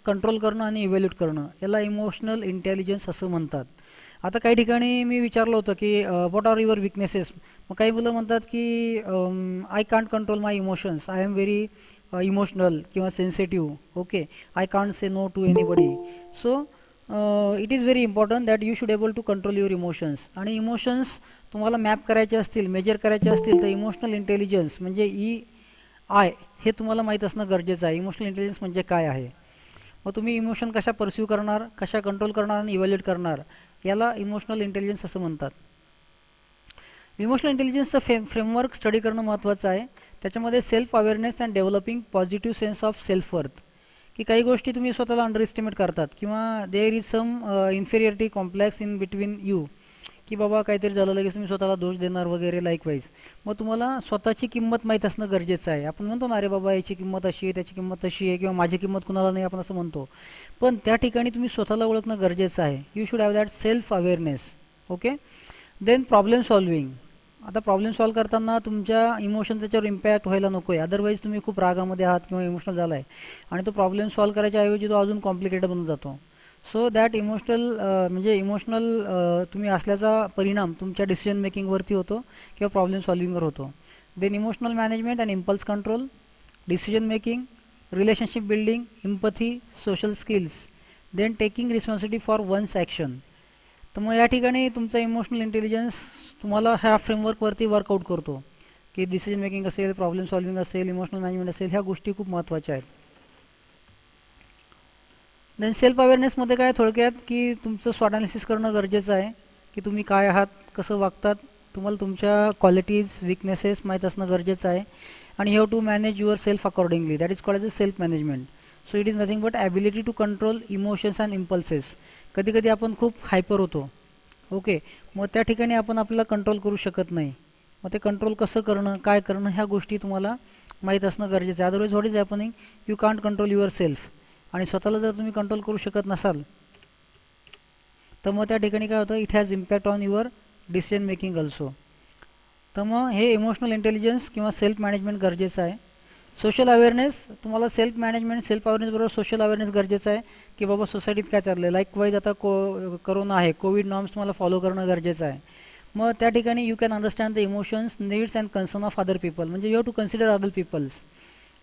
Speaker 1: कंट्रोल करणं आणि इव्हॅल्युएट करणं, याला इमोशनल इंटेलिजन्स असं म्हणतात. आता काही ठिकाणी मी विचारलं होतं की व्हॉट आर युअर विकनेसेस. मग काही मुलं म्हणतात की I can't control my emotions, I am very emotional किंवा sensitive. Okay. I can't say no to anybody. So it is very important that you should able to control your emotions. आणि emotions तुम्हाला map करायचे असतील, major करायचे असतील, तर emotional intelligence म्हणजे EI हे तुम्हाला माहीत असणं गरजेचं आहे. इमोशनल इंटेलिजन्स म्हणजे काय आहे. मग तुम्ही इमोशन कशा परस्यू करणार, कशा कंट्रोल करणार आणि इव्हॅल्युएट करणार, याला इमोशनल इंटेलिजन्स असं म्हणतात. इमोशनल इंटेलिजन्सचं फ्रेमवर्क स्टडी करणं महत्त्वाचं आहे. त्याच्यामध्ये self awareness and developing positive sense of self worth, की काही गोष्टी तुम्ही स्वतःला अंडर एस्टिमेट करतात किंवा there is some inferiority complex in between you, की बाबा काहीतरी झालं लगेच तुम्ही स्वतःला दोष देणार वगैरे लाईकवाईज. मग तुम्हाला स्वतःची किंमत माहीत असणं गरजेचं आहे. आपण म्हणतो ना, अरे बाबा याची किंमत अशी आहे, त्याची किंमत तशी आहे, किंवा माझी किंमत कुणाला नाही, आपण असं म्हणतो. पण त्या ठिकाणी तुम्ही स्वतःला ओळखणं गरजेचं आहे. You should have that self awareness. Okay. Then problem solving. आता प्रॉब्लेम सॉल्व करताना तुमच्या इमोशन त्याच्यावर इम्पॅक्ट व्हायला नको आहे. अदरवाईज तुम्ही खूप रागामध्ये आहात किंवा इमोशनल झाला आहे आणि तो प्रॉब्लेम सॉल्व करायच्या ऐवजी तो अजून कॉम्प्लिकेटेड बनून जातो. सो दॅट म्हणजे इमोशनल तुम्ही असल्याचा परिणाम तुमच्या डिसिजन मेकिंगवरती होतो किंवा प्रॉब्लेम सॉल्विंगवर होतो. Then emotional management and impulse control, decision making, relationship building, empathy, social skills, then taking responsibility for one's action. तर मग या ठिकाणी तुमचा इमोशनल इंटेलिजन्स तुम्हाला ह्या फ्रेमवर्कवरती वर्कआउट करतो, की डिसिजन मेकिंग असेल, प्रॉब्लेम सॉल्विंग असेल, इमोशनल मॅनेजमेंट असेल, ह्या गोष्टी खूप महत्त्वाच्या आहेत. देन सेल्फ अवेअरनेसमध्ये काय थोडक्यात, की तुमचं स्वॉट ॲनालिसिस करणं गरजेचं आहे, की तुम्ही काय आहात, कसं वागतात, तुम्हाला तुमच्या क्वालिटीज विकनेसेस माहीत असणं गरजेचं आहे. आणि you have to manage yourself accordingly, that is called as a self management. So it is nothing but ability to control emotions and impulses. कधी कधी आपण खूप हायपर होतो. ओके. मग त्या ठिकाणी आपण आपल्याला कंट्रोल करू शकत नाही. मग ते कंट्रोल कसं करणं, काय करणं, ह्या गोष्टी तुम्हाला माहीत असणं गरजेचं आहे. Otherwise what is happening, you can't control your self. आणि स्वतःला जर तुम्ही कंट्रोल करू शकत नसाल तर मग त्या ठिकाणी काय होतं, it has impact on your decision making also. तर मग हे इमोशनल इंटेलिजन्स किंवा सेल्फ मॅनेजमेंट गरजेचं आहे. सोशल अवेअरनेस, तुम्हाला सेल्फ मॅनेजमेंट, सेल्फ अवेअरनेस बरोबर सोशल अवेअरनेस गरजेचं आहे, की बाबा सोसायटीत काय चाललं आहे. लाईकवाईज आता कोरोना आहे, कोविड नॉर्म्स तुम्हाला फॉलो करणं गरजेचं आहे. मग त्या ठिकाणी you can understand the emotions, needs and concern of other people. म्हणजे you have to consider other peoples.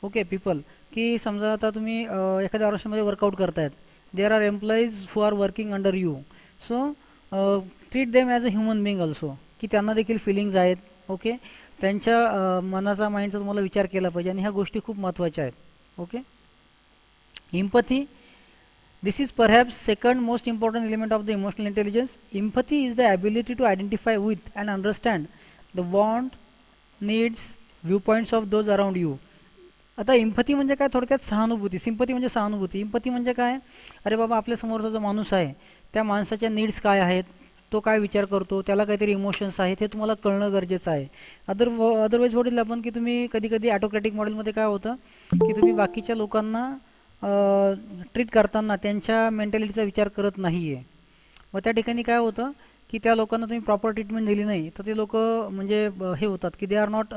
Speaker 1: Okay. People, की समजा आता तुम्ही एखाद्या ऑर्गनायझेशनमध्ये वर्कआउट करतायत, there are employees who are working under you. So treat them as a human being also, की त्यांना देखील फिलिंग्ज आहेत. ओके. त्यांच्या मनाचा, माइंडचा तुम्हाला विचार केला पाहिजे आणि ह्या गोष्टी खूप महत्त्वाच्या आहेत. Okay. Empathy, this is perhaps second most important element of the emotional intelligence. Empathy is the ability to identify with and understand the want, needs, viewpoints of those around you. आता इम्पथी म्हणजे काय, थोडक्यात सहानुभूती. Sympathy म्हणजे सहानुभूती. Empathy म्हणजे काय, अरे बाबा आपल्या समोरचा जो माणूस आहे त्या माणसाच्या नीड्स काय आहेत, तो काय विचार करतो, त्याला काहीतरी इमोशन्स आहेत, हे तुम्हाला कळणं गरजेचं आहे. अदरवाईज वडील आपण, की तुम्ही कधी कधी ॲटोक्रॅटिक मॉडेलमध्ये काय होतं, की तुम्ही बाकीच्या लोकांना ट्रीट करताना त्यांच्या मेंटॅलिटीचा विचार करत नाही आहे. मग त्या ठिकाणी काय होतं, की त्या लोकांना तुम्ही प्रॉपर ट्रीटमेंट दिली नाही तर ते लोक म्हणजे हे होतात, की they are not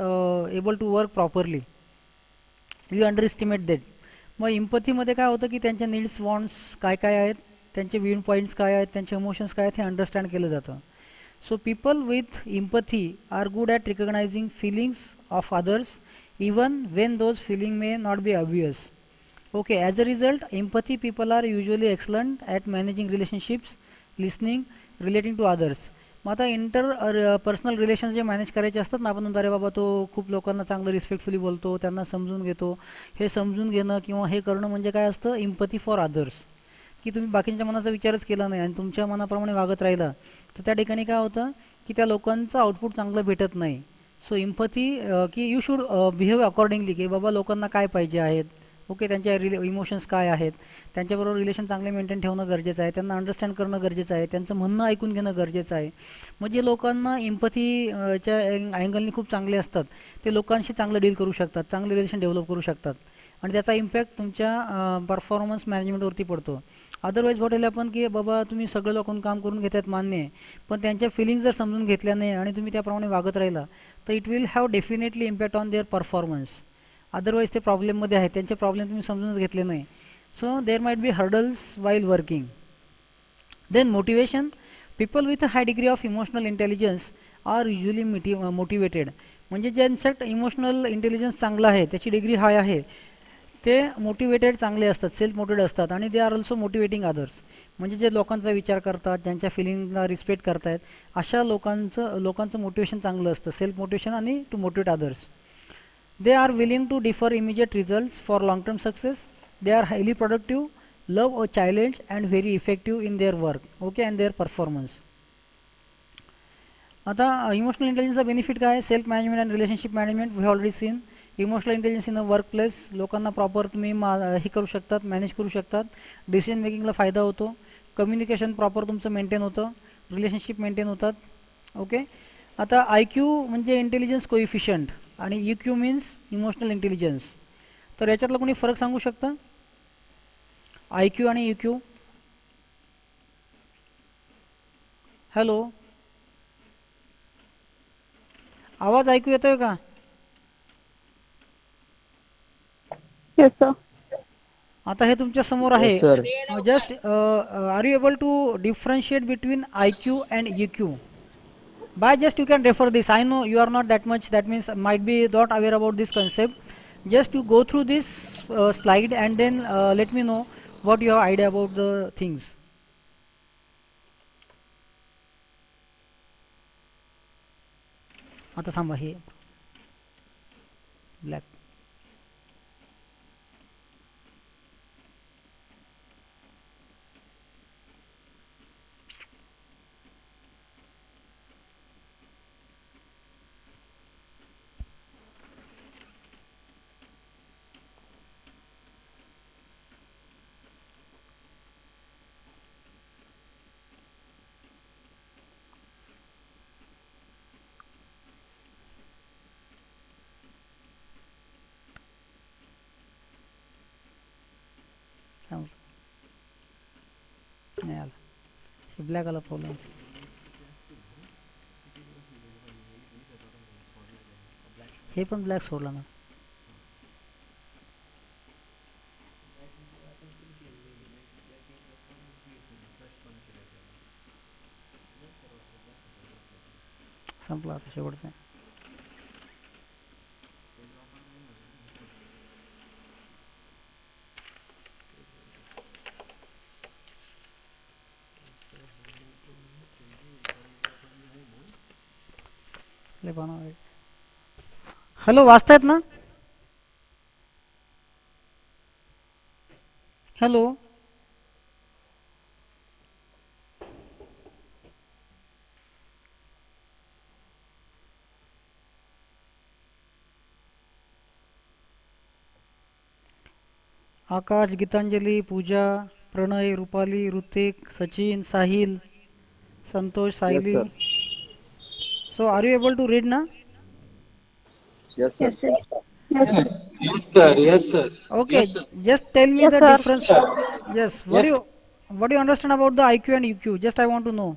Speaker 1: able to work properly. You underestimate that. मग इम्पथीमध्ये काय होतं, की त्यांच्या नीड्स, वॉन्ट्स काय काय आहेत, त्यांचे व्ह्यू पॉईंट्स काय आहेत, त्यांचे इमोशन्स काय आहेत, हे अंडरस्टँड केलं जातं. So people with empathy are good at recognising feelings of others even when those feeling may not be obvious. Okay, as a result, empathy people are usually excellent at managing relationships, listening, relating to others. मग आता personal relations जे manage करायचे असतात ना, आपण म्हणतो अरे बाबा तो खूप लोकांना चांगलं रिस्पेक्टफुली बोलतो, त्यांना समजून घेतो. हे समजून घेणं किंवा हे करणं म्हणजे काय असतं, इम्पथी फॉर अदर्स. की तुम्ही बाकींच्या मनाचा विचारच केला नाही आणि तुमच्या मनाप्रमाणे वागत राहिला तर त्या ठिकाणी काय होतं, की त्या लोकांचं आउटपुट चांगलं भेटत नाही. सो इम्पथी, की यू शुड बिहेव अकॉर्डिंगली, की बाबा लोकांना काय पाहिजे आहेत. ओके. त्यांच्या इमोशन्स काय आहेत, त्यांच्याबरोबर रिलेशन चांगले मेंटेन ठेवणं गरजेचं आहे, त्यांना अंडरस्टँड करणं गरजेचं आहे, त्यांचं म्हणणं ऐकून घेणं गरजेचं आहे. म्हणजे लोकांना इम्पथीच्या अँगलनी खूप चांगले असतात, ते लोकांशी चांगलं डील करू शकतात, चांगले रिलेशन डेव्हलप करू शकतात आणि त्याचा इम्पॅक्ट तुमच्या परफॉर्मन्स मॅनेजमेंटवरती पडतो. अदरवाईज वाटेल आपण, की बाबा तुम्ही सगळं लोकांना काम करून घेतात मान्य आहे, पण त्यांच्या फिलिंग्स जर समजून घेतल्या नाही आणि तुम्ही त्याप्रमाणे वागत राहिला तर it will have definitely impact on their performance. Otherwise ते प्रॉब्लेममध्ये आहेत, त्यांचे प्रॉब्लेम तुम्ही समजूनच घेतले नाही. So there might be hurdles while working. Then motivation, people with a high degree of emotional intelligence are usually motivated. म्हणजे ज्यांच्यात इमोशनल इंटेलिजन्स चांगला आहे, त्याची डिग्री हाय आहे, ते मोटिवेटेड चांगले असतात, सेल्फ मोटिवेटेड असतात आणि they are also motivating others. म्हणजे जे लोकांचा विचार करतात, ज्यांच्या फिलिंगला रिस्पेक्ट करतायत, अशा लोकांचं मोटिवेशन चांगलं असतं, सेल्फ मोटिवेशन आणि to motivate others. They are willing to defer immediate results for long term success. They are highly productive, love a challenge and very effective in their work. Okay, and their performance. आता emotional इंटेलिजन्सचा benefit काय आहे? Self management and relationship management we already seen. Emotional intelligence in a work place, लोकांना proper तुम्ही हे करू शकतात, manage करू शकतात. डिसिजन मेकिंगला फायदा होतो. कम्युनिकेशन प्रॉपर तुमचं मेंटेन होतं, रिलेशनशिप मेंटेन होतात. ओके. आता आय क्यू म्हणजे इंटेलिजन्स कोइफिशियंट आणि you Q means emotional intelligence. तर याच्यातला कोणी फरक सांगू शकता? आय क्यू आणि यू क्यू. हॅलो, आवाज ऐकू येतोय का?
Speaker 4: Yes, sir.
Speaker 1: आता हे तुमच्या समोर आहे.
Speaker 3: Yes, sir.
Speaker 1: Just are you able to differentiate between I Q and U Q? By just you can refer this. I know you are not that much, that means might be not aware about this concept. Just you go through this slide and then let me know what you have idea about the things. आता थांबा, हे black. नाही आला, हे black आला problem. हे पण black सोडला ना. संपला आता शेवटचा. हॅलो, वाचतायत ना? Hello, Akash, Geetanjali, Pooja, Pranay, Rupali, Hrithik, Sachin, Sahil, Santosh,
Speaker 3: Yes,
Speaker 1: Sayali.
Speaker 3: sir.
Speaker 1: So are you able to read now?
Speaker 3: Yes, sir.
Speaker 4: Yes, sir.
Speaker 5: Yes, sir. Yes, sir.
Speaker 1: Okay,
Speaker 5: Yes, sir.
Speaker 1: just tell me
Speaker 4: Yes,
Speaker 1: the
Speaker 4: sir.
Speaker 1: difference. Yes,
Speaker 5: Yes.
Speaker 1: what do you understand about the IQ and EQ? Just I want to know.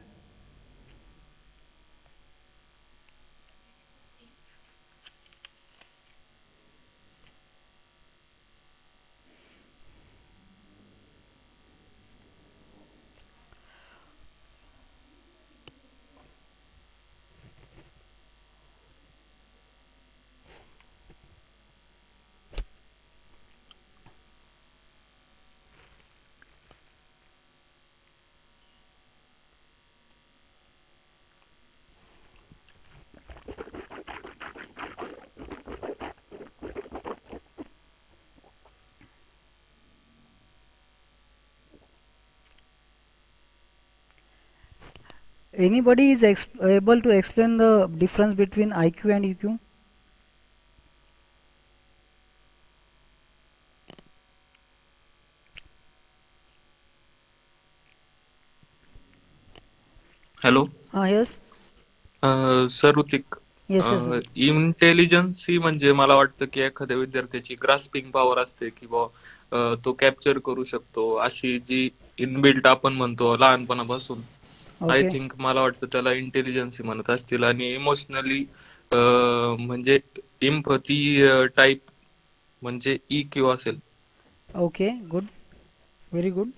Speaker 1: Anybody is able to explain the difference between IQ and EQ?
Speaker 5: Hello.
Speaker 1: Yes.
Speaker 5: Sir Hrithik,
Speaker 1: Yes, yes.
Speaker 5: Intelligence ही म्हणजे मला वाटतं की एखाद्या विद्यार्थ्याची grasping power असते की तो कॅप्चर करू शकतो, अशी जी इनबिल्ट आपण म्हणतो लहानपणापासून. I
Speaker 1: Okay.
Speaker 5: थिंक मला वाटतं त्याला इंटेलिजन्स म्हणत असतील. आणि इमोशनली म्हणजे इम्पथी टाईप म्हणजे EQ असेल.
Speaker 1: Okay. Good. Very good.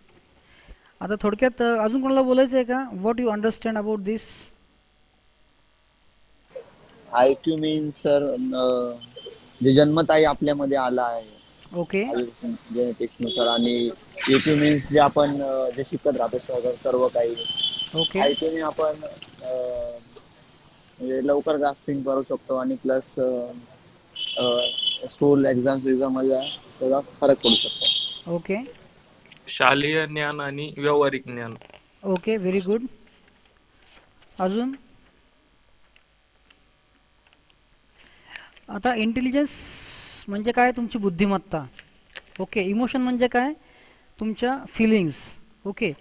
Speaker 1: आता थोडक्यात अजून कोणाला बोलायचं आहे का? What you understand about this?
Speaker 3: IQ means, sir, जे जन्मताही आपल्यामध्ये आला आहे.
Speaker 1: ओके
Speaker 3: जेनेटिक्सनुसार. आणि EQ मीन्स जे आपण जे शिकत राहतो सर्व काही.
Speaker 1: ओके
Speaker 3: IQ ने आपण म्हणजे लवकर ग्रास्पिंग करू शकतो आणि प्लस स्कूल एक्झाम मध्ये त्याचा फरक पडू शकतो.
Speaker 1: ओके
Speaker 5: शालेय ज्ञान आणि व्यावहारिक ज्ञान.
Speaker 1: Okay very good. अजून आता इंटेलिजन्स म्हणजे काय? तुमची बुद्धिमत्ता. ओके. इमोशन म्हणजे काय? तुमच्या फिलिंग्स. ओके.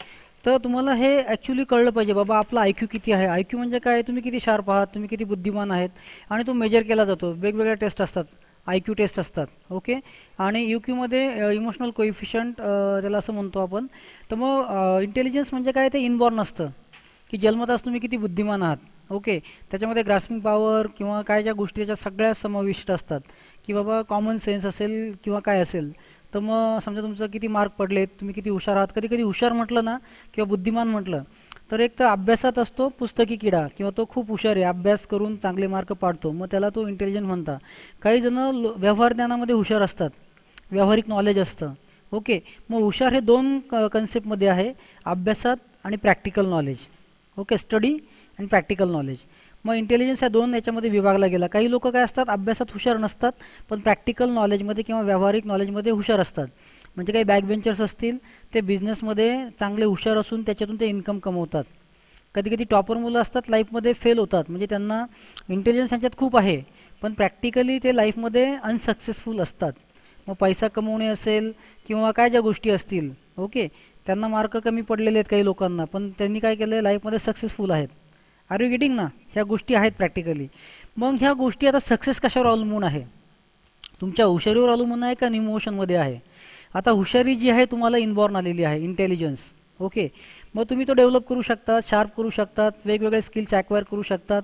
Speaker 1: तर तुम्हाला हे ॲक्च्युली कळलं पाहिजे बाबा आपला IQ किती आहे. IQ म्हणजे काय? तुम्ही किती शार्प आहात, तुम्ही किती बुद्धिमान आहेत, आणि तो मेजर केला जातो. वेगवेगळ्या टेस्ट असतात, IQ टेस्ट असतात. ओके. आणि UQमध्ये इमोशनल कोइफिशियंट त्याला असं म्हणतो आपण. तर मग इंटेलिजन्स म्हणजे काय? ते इनबॉर्न असतं की जन्मताच तुम्ही किती बुद्धिमान आहात. ओके. त्याच्यामध्ये ग्रास्पिंग पॉवर किंवा काय ज्या गोष्टी त्याच्यात सगळ्या समाविष्ट असतात की बाबा कॉमन सेन्स असेल किंवा काय असेल. तर मग समजा तुमचं किती मार्क पडलेत, तुम्ही किती हुशार आहात. कधी कधी हुशार म्हटलं ना किंवा बुद्धिमान म्हटलं तर एक तर अभ्यासात असतो पुस्तकी किडा किंवा तो खूप हुशार आहे, अभ्यास करून चांगले मार्क पाडतो, मग त्याला तो इंटेलिजंट म्हणता. काही जण व्यवहार ज्ञानामध्ये हुशार असतात, व्यावहारिक नॉलेज असतं. ओके. मग हुशार हे दोन कन्सेप्टमध्ये आहे, अभ्यासात आणि प्रॅक्टिकल नॉलेज. ओके. स्टडी आणि प्रॅक्टिकल नॉलेज. मग इंटेलिजन्स ह्या दोन याच्यामध्ये विभागला गेला. काही लोक काय असतात, अभ्यासात हुशार नसतात पण प्रॅक्टिकल नॉलेजमध्ये किंवा व्यावहारिक नॉलेजमध्ये हुशार असतात. म्हणजे काही बॅक बेंचर्स असतील, ते बिझनेसमध्ये चांगले हुशार असून त्याच्यातून ते इन्कम कमवतात. कधी कधी टॉपर मुलं असतात, लाईफमध्ये फेल होतात, म्हणजे त्यांना इंटेलिजन्स यांच्यात खूप आहे पण प्रॅक्टिकली ते लाईफमध्ये अनसक्सेसफुल असतात. मग पैसा कमवणे असेल किंवा काय ज्या गोष्टी असतील. ओके. त्यांना मार्क कमी पडलेले आहेत काही लोकांना, पण त्यांनी काय केलं आहे, लाईफमध्ये सक्सेसफुल आहेत. आर यू गेटिंग ना? ह्या गोष्टी आहेत प्रॅक्टिकली. मग ह्या गोष्टी आता सक्सेस कशावर अवलंबून आहे? तुमच्या हुशारीवर अवलंबून आहे का इमोशनमध्ये आहे? आता हुशारी जी आहे तुम्हाला इनबॉर्न आलेली आहे, इंटेलिजन्स. ओके. मग तुम्ही तो डेव्हलप करू शकतात, शार्प करू शकतात, वेगवेगळे स्किल्स ॲक्वायर करू शकतात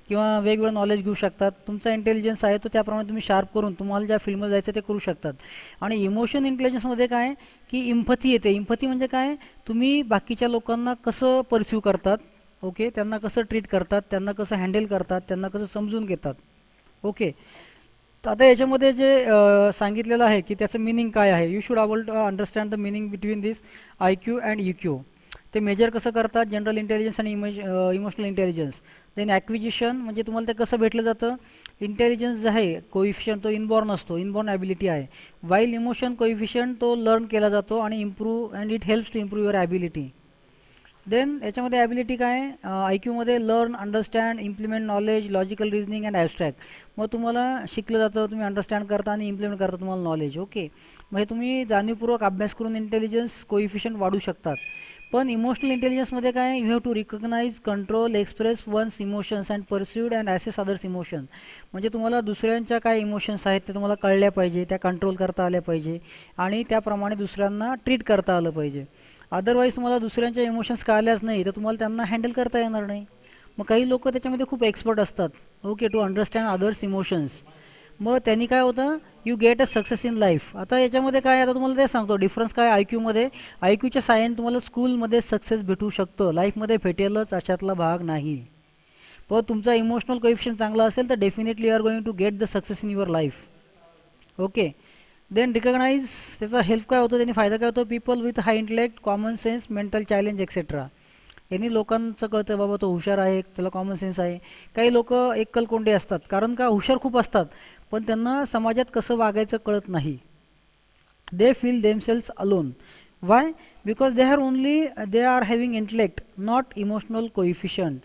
Speaker 1: किंवा वेगवेगळं नॉलेज घेऊ शकतात. तुमचा इंटेलिजन्स आहे तो त्याप्रमाणे तुम्ही शार्प करून तुम्हाला ज्या फील्डमध्ये जायचं ते करू शकतात. आणि इमोशन इंटेलिजन्समध्ये काय की इम्पथी येते. इम्पथी म्हणजे काय? तुम्ही बाकीच्या लोकांना कसं परसिव्ह करतात. ओके. त्यांना कसं ट्रीट करतात, त्यांना कसं हँडल करतात, त्यांना कसं समजून घेतात. ओके. तर आता याच्यामध्ये जे सांगितलेलं आहे की त्याचं मिनिंग काय आहे. You should able to understand the meaning between this IQ and EQ. ते मेजर कसं करतात, जनरल इंटेलिजन्स आणि इमोशनल इंटेलिजन्स. देन ॲक्विजिशन म्हणजे तुम्हाला ते कसं भेटलं जातं. इंटेलिजन्स जे आहे कोइफिशियंट तो इनबॉर्न असतो, इनबॉर्न ॲबिलिटी आहे. वाईल इमोशन कोइफिशियंट तो लर्न केला जातो आणि improve and it helps to improve your ability. Then याच्यामध्ये ॲबिलिटी काय? IQमध्ये learn, understand, implement knowledge, logical reasoning and abstract. मग तुम्हाला शिकलं जातं, तुम्ही अंडरस्टँड करता आणि इम्प्लिमेंट करता तुम्हाला नॉलेज. ओके. मग हे तुम्ही जाणीवपूर्वक अभ्यास करून इंटेलिजन्स कोइफिशियंट वाढू शकतात. पण इमोशनल इंटेलिजन्समध्ये काय? You have to recognize, control, express one's emotions and pursued and assess others emotion. म्हणजे तुम्हाला दुसऱ्यांच्या काय इमोशन्स आहेत ते तुम्हाला कळल्या पाहिजे, त्या कंट्रोल करता आल्या पाहिजे आणि त्याप्रमाणे दुसऱ्यांना ट्रीट करता आलं पाहिजे. अदरवाईज तुम्हाला दुसऱ्यांच्या इमोशन्स कळल्याच नाही तर तुम्हाला त्यांना हँडल करता येणार नाही. मग काही लोक त्याच्यामध्ये खूप एक्सपर्ट असतात. Okay. To understand others emotions. मग त्यांनी काय होतं, you get a success in life. आता याच्यामध्ये काय, आता तुम्हाला ते सांगतो डिफरन्स काय IQमध्ये. IQच्या साहाय्याने तुम्हाला स्कूलमध्ये सक्सेस भेटू शकतं, लाईफमध्ये भेटेलच अशातला भाग नाही. पण तुमचा इमोशनल कोइफिशियंट चांगला असेल तर definitely you are going to get the success in your life. Okay. Then recognize त्याचा हेल्प काय होतो, त्यांनी फायदा काय होतो. People with high intellect, common sense, mental challenge etcetera. यांनी लोकांचं कळतं बाबा तो हुशार आहे, त्याला कॉमन सेन्स आहे. काही लोक एकलकोंडे असतात, कारण का हुशार खूप असतात पण त्यांना समाजात कसं वागायचं कळत नाही. They feel themselves alone. Y? Because they are having intellect, not emotional coefficient.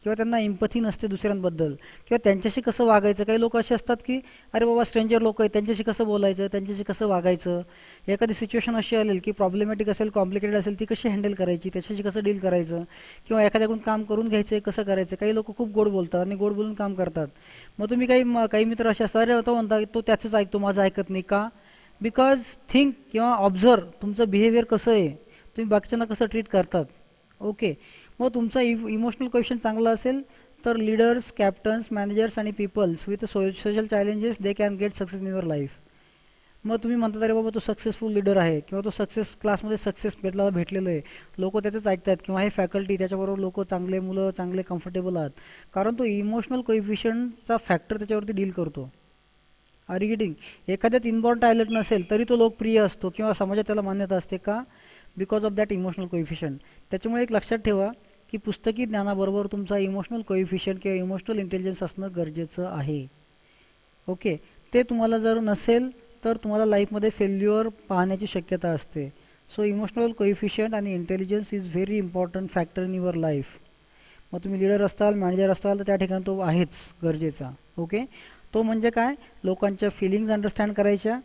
Speaker 1: किंवा त्यांना इम्पथी नसते दुसऱ्यांबद्दल किंवा त्यांच्याशी कसं वागायचं. काही लोक असे असतात की अरे बाबा स्ट्रेंजर लोक आहेत, त्यांच्याशी कसं बोलायचं, त्यांच्याशी कसं वागायचं. एखादी सिच्युएशन अशी आलेल की प्रॉब्लेमॅटिक असेल, कॉम्प्लिकेटेड असेल, ती कशी हँडल करायची, त्याच्याशी कसं डील करायचं किंवा एखाद्याकडून काम करून घ्यायचं कसं करायचं. काही लोक खूप गोड बोलतात आणि गोड बोलून काम करतात. मग तुम्ही काही मित्र असे असतात, अरे तो म्हणता तो त्याचंच ऐकतो, माझं ऐकत नाही का? बिकॉज थिंक किंवा ऑब्झर्व तुमचं बिहेवियर कसं आहे, तुम्ही बाकीच्यांना कसं ट्रीट करतात. ओके. मग तुमचा इमोशनल क्वेश्चन चांगला असेल तर लीडर्स, कॅप्टन्स, मॅनेजर्स आणि peoples with social challenges they can get success in your life. मग तुम्ही म्हणतात अरे बाबा तो सक्सेसफुल लीडर आहे किंवा तो सक्सेस क्लासमध्ये सक्सेस भेटलेलं आहे, लोक त्याचंच ऐकतात किंवा हे फॅकल्टी त्याच्याबरोबर लोक चांगले, मुलं चांगले कम्फर्टेबल आहात, कारण तो इमोशनल कोइफिशियंटचा फॅक्टर त्याच्यावरती डील करतो. Are you getting? एखाद्यात इनबॉर्न टॅलेंट नसेल तरी तो लोकप्रिय असतो किंवा समाजात त्याला मान्यता असते का? Because of that emotional coefficient. त्याच्यामुळे एक लक्षात ठेवा की पुस्तकी ज्ञानाबरोबर तुमचा इमोशनल कोइफिशियंट किंवा इमोशनल इंटेलिजन्स असणं गरजेचं आहे. ओके, ते तुम्हाला जर नसेल तर तुम्हाला लाईफमध्ये फेल्युअर पाहण्याची शक्यता असते. सो इमोशनल कोइफिशियंट आणि intelligence is very important factor in your life. मग तुम्ही लीडर असाल, मॅनेजर असाल तर त्या ठिकाणी तो आहेच गरजेचा. ओके, तो म्हणजे काय? लोकांच्या फिलिंग्ज अंडरस्टँड करायच्या,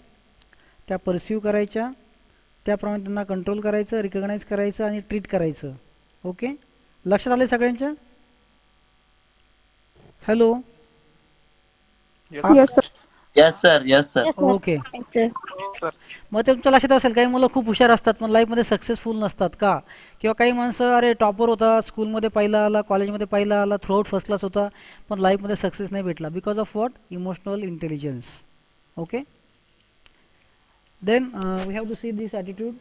Speaker 1: त्या परसिव्ह करायच्या, त्याप्रमाणे त्यांना कंट्रोल करायचं, रिकग्नाइज करायचं आणि ट्रीट करायचं. ओके, लक्षात आलं सगळ्यांच्या? Hello.
Speaker 4: Yes, sir.
Speaker 3: Yes sir, yes sir.
Speaker 1: Okay,
Speaker 4: Yes, sir.
Speaker 1: मग ते तुमच्या लक्षात असेल काही मुलं खूप हुशार असतात पण लाईफमध्ये सक्सेसफुल नसतात का? किंवा काही माणसं अरे टॉपर होता, स्कूलमध्ये पहिला आला, कॉलेजमध्ये पहिला आला, थ्रूआउट फर्स्ट क्लास होता, पण लाईफमध्ये सक्सेस नाही भेटला. Because of what? Emotional intelligence. Okay, then we have to see this attitude.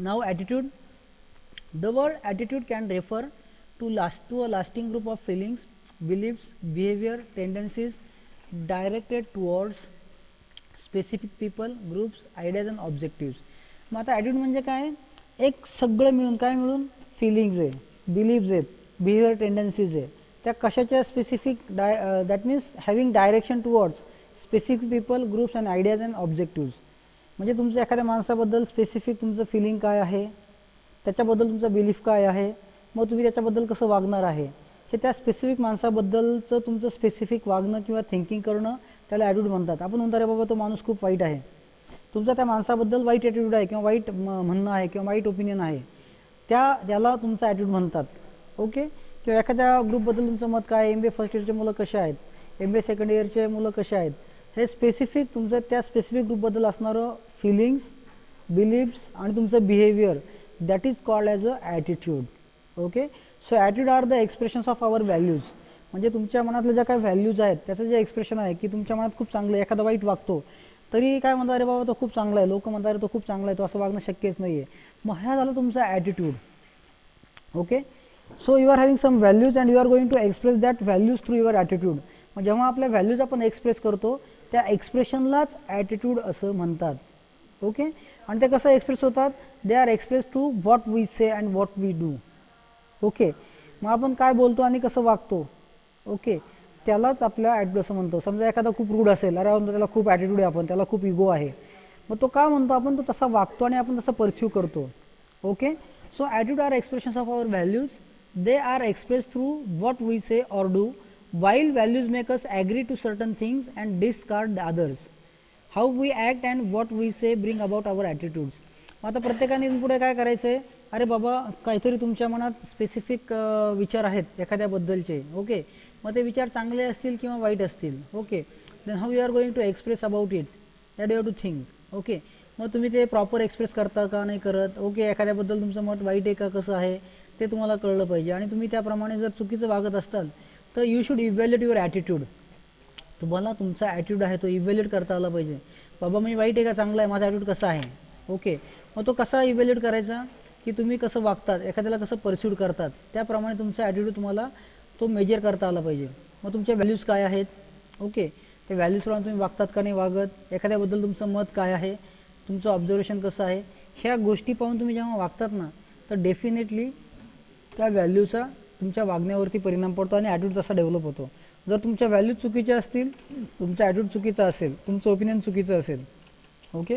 Speaker 1: Now attitude. The word attitude can refer to a lasting group of feelings, beliefs, behavior, tendencies directed towards specific people, groups, ideas and objectives. मग आता attitude म्हणजे काय? एक सगळं मिळून, काय मिळून? Feelings आहे, बिलीव्स आहेत, बिहेवियर टेंडन्सीज आहे. त्या कशाच्या? Specific that means having direction towards specific people, groups and ideas and objectives. म्हणजे तुमचं एखाद्या माणसाबद्दल स्पेसिफिक तुमचं फिलिंग काय आहे, त्याच्याबद्दल तुमचा बिलीफ काय आहे, मग तुम्ही त्याच्याबद्दल कसं वागणार आहे, हे त्या स्पेसिफिक माणसाबद्दलचं तुमचं स्पेसिफिक वागणं किंवा थिंकिंग करणं त्याला ॲटिट्यूड म्हणतात. आपण म्हणतो अरे बाबा तो माणूस खूप वाईट आहे, तुमचा त्या माणसाबद्दल वाईट ॲटिट्यूड आहे किंवा वाईट म्हणणं आहे किंवा वाईट ओपिनियन आहे, त्याला तुमचा ॲटिट्यूड म्हणतात. ओके, किंवा एखाद्या ग्रुपबद्दल तुमचं मत काय आहे, MBA फर्स्ट इयरचे मुलं कसे आहेत, MBA सेकंड इयरचे मुलं कसे आहेत, हे स्पेसिफिक तुमचं त्या स्पेसिफिक ग्रुपबद्दल असणारं फिलिंग्स, बिलीफ्स आणि तुमचं behaviour, that is called as a attitude. Okay, so attitude are the expressions of our values. म्हणजे तुमच्या मनातल्या ज्या काही व्हॅल्यूज आहेत त्याचं जे एक्सप्रेशन आहे की तुमच्या मनात खूप चांगलं आहे, एखादा वाईट वागतो तरी काय म्हणतात अरे बाबा तो खूप चांगला आहे, लोक म्हणतात अरे तो खूप चांगला आहे, तो असं वागणं शक्यच नाही आहे. मग ह्या झालं तुमचा attitude. Okay, so you are having some values and you are going to express that values through your attitude. मग जेव्हा आपल्या व्हॅल्यूज आपण एक्सप्रेस करतो त्या एक्सप्रेशनलाच ॲटिट्यूड असं म्हणतात. ओके, आणि ते कसं एक्सप्रेस होतात? They are express to what we say and what we do. Okay, मग आपण काय बोलतो आणि कसं वागतो, ओके, त्यालाच आपल्या ॲटिट्यूड असं म्हणतो. समजा एखादा खूप रूड असेल, अरे म्हणतो त्याला खूप ॲटिट्यूड आहे, आपण त्याला खूप इगो आहे, मग तो का म्हणतो आपण? तो तसा वागतो आणि आपण तसं परस्यू करतो. Okay, so attitude are expressions of our values. They are express through what we say or do. While values make us agree to certain things and discard the others, how we act and what we say bring about our attitudes. आता प्रत्येकाने इथून पुढे काय करायचं आहे? अरे बाबा काहीतरी तुमच्या मनात स्पेसिफिक विचार आहेत एखाद्याबद्दलचे. ओके, मग ते विचार चांगले असतील किंवा वाईट असतील. Okay, then how you are going to express about it, that you have to think. Okay, मग तुम्ही ते प्रॉपर एक्सप्रेस करता का नाही करत? ओके, एखाद्याबद्दल तुमचं मत वाईट आहे का कसं आहे ते तुम्हाला कळलं पाहिजे. आणि तुम्ही त्याप्रमाणे जर चुकीचं वागत असताल तर you should evaluate your attitude. तुम्हाला तुमचा ॲटिट्यूड आहे तो इव्हॅल्युएट करता आला पाहिजे. बाबा मी वाईट आहे का चांगला आहे, माझा ॲटिट्यूड कसा आहे. ओके, मग तो कसा इव्हॅल्युएट करायचा की तुम्ही कसं वागतात, एखाद्याला कसं परस्यूड करतात, त्याप्रमाणे तुमचा ॲटिट्यूड तुम्हाला तो मेजर करता आला पाहिजे. मग तुमच्या व्हॅल्यूज काय आहेत, ओके, ते व्हॅल्यूजप्रमाणे तुम्ही वागतात का नाही वागत, एखाद्याबद्दल तुमचं मत काय आहे, तुमचं ऑब्झर्वेशन कसं आहे, ह्या गोष्टी पाहून तुम्ही जेव्हा वागतात ना तर डेफिनेटली त्या व्हॅल्यूचा तुमच्या वागण्यावरती परिणाम पडतो आणि ॲटिट्यूड तसा डेव्हलप होतो. जर तुमच्या व्हॅल्यूज चुकीच्या असतील, तुमचा ॲटिट्यूड चुकीचा असेल, तुमचं ओपिनियन चुकीचं असेल. ओके,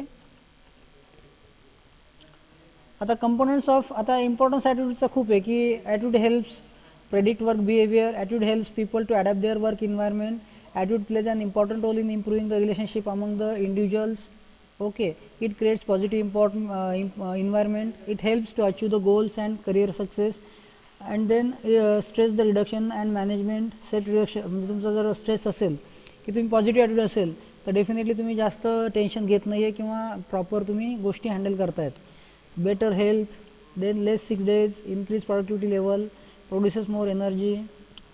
Speaker 1: आता कंपोनंट्स ऑफ, आता इम्पॉर्टन्स ॲटिट्यूडचा खूप आहे की attitude helps predict work behaviour, attitude helps people to adapt their work environment, attitude plays an important role in improving the relationship among the individuals. Okay, it creates positive environment, it helps to achieve the goals and career success. And then stress the reduction and management, set reduction. म्हणजे तुमचा जर stress असेल की तुम्ही positive attitude असेल तर definitely तुम्ही जास्त टेन्शन घेत नाही आहे किंवा प्रॉपर तुम्ही गोष्टी हँडल करतायत. Better health, than less 6 days, increase productivity level, produces more energy,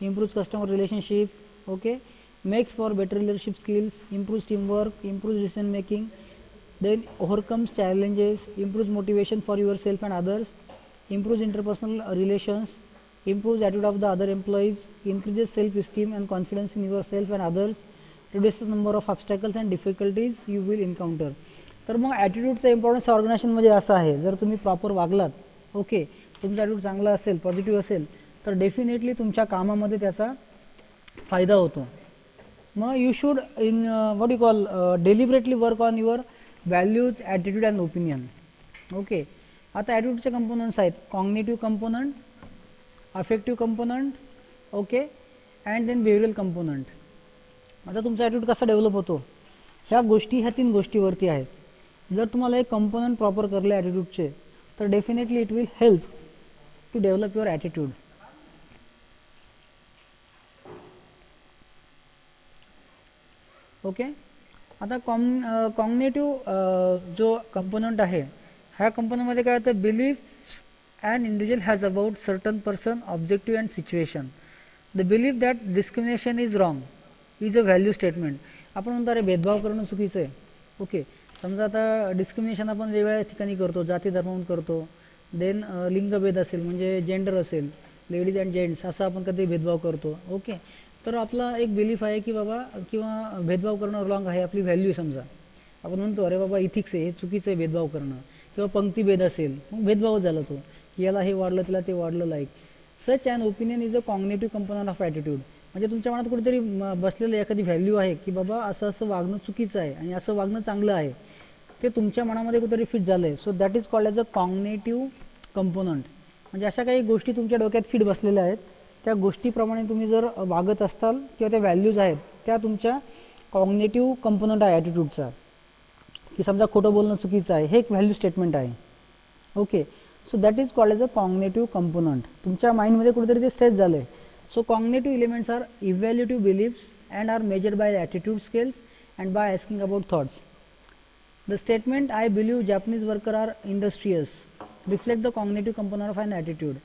Speaker 1: improves customer relationship. Okay, makes for better leadership skills, improves teamwork, improves decision making, then overcomes challenges, improves motivation for yourself and others, improves interpersonal relations, improves attitude of the other employees, increases self-esteem and confidence in yourself and others, reduces number of obstacles and difficulties you will encounter. तर मग ॲटिट्यूडचा importance ऑर्गनायझेशनमध्ये असं आहे, जर तुम्ही proper वागलात, okay, तुमचा attitude चांगला असेल, पॉझिटिव्ह असेल, तर डेफिनेटली तुमच्या कामामध्ये त्याचा फायदा होतो. मग you should in what you call deliberately work on your values, attitude and opinion. Okay, आता ॲटिट्यूडचे कंपोनंट्स आहेत cognitive component, affective component, okay, and then behavioural component. आता तुमचा ॲटिट्यूड कसा डेव्हलप होतो, ह्या 3 गोष्टीवरती आहेत. जर तुम्हाला एक कंपोनंट प्रॉपर करले ॲटिट्यूडचे, तर definitely it will help to develop your attitude. Okay, आता कॉग्नेटिव्ह जो कंपोनंट आहे, ह्या कंपोनंटमध्ये काय होतं, belief and individual has about certain person, objective and situation. The belief that discrimination is wrong is a value statement. आपण म्हणतो अरे भेदभाव करणं चुकीचं आहे. ओके, समजा आता डिस्क्रिमिनेशन आपण वेगवेगळ्या ठिकाणी करतो, जाती धर्मावरून करतो, देन लिंगभेद असेल म्हणजे जेंडर असेल, लेडीज अँड जेंट्स, असं आपण कधी भेदभाव करतो. ओके, तर आपला एक बिलीफ आहे की बाबा, किंवा भेदभाव करणं रॉंग आहे, आपली व्हॅल्यू आहे. समजा आपण म्हणतो अरे बाबा इथिक्स आहे, हे चुकीचं आहे भेदभाव करणं, किंवा पंक्तीभेद असेल, मग भेदभाव झाला तो, की याला हे वाढलं तिला ते वाढलं, like such and opinion is a cognitive component of attitude. म्हणजे तुमच्या मनात कुठेतरी बसलेलं एखादी व्हॅल्यू आहे की बाबा असं असं वागणं चुकीचं आहे आणि असं वागणं चांगलं आहे, ते तुमच्या मनामध्ये कुठेतरी फिट झालं आहे. So that is called as a cognitive component. म्हणजे अशा काही गोष्टी तुमच्या डोक्यात फिट बसलेल्या आहेत, त्या गोष्टीप्रमाणे तुम्ही जर वागत असताल किंवा त्या व्हॅल्यूज आहेत त्या तुमच्या कॉग्नेटिव्ह कंपोनंट आहे ॲटिट्यूडचा. की समजा खोटं बोलणं चुकीचं आहे, हे एक व्हॅल्यू स्टेटमेंट आहे. Okay, so that is called as a cognitive component. तुमच्या माइंडमध्ये कुठेतरी ते स्ट्रेच झालं आहे. So cognitive elements are evaluative beliefs and are measured by attitude scales and by asking about thoughts. The statement "I believe Japanese workers are industrious" reflect the cognitive component of an attitude.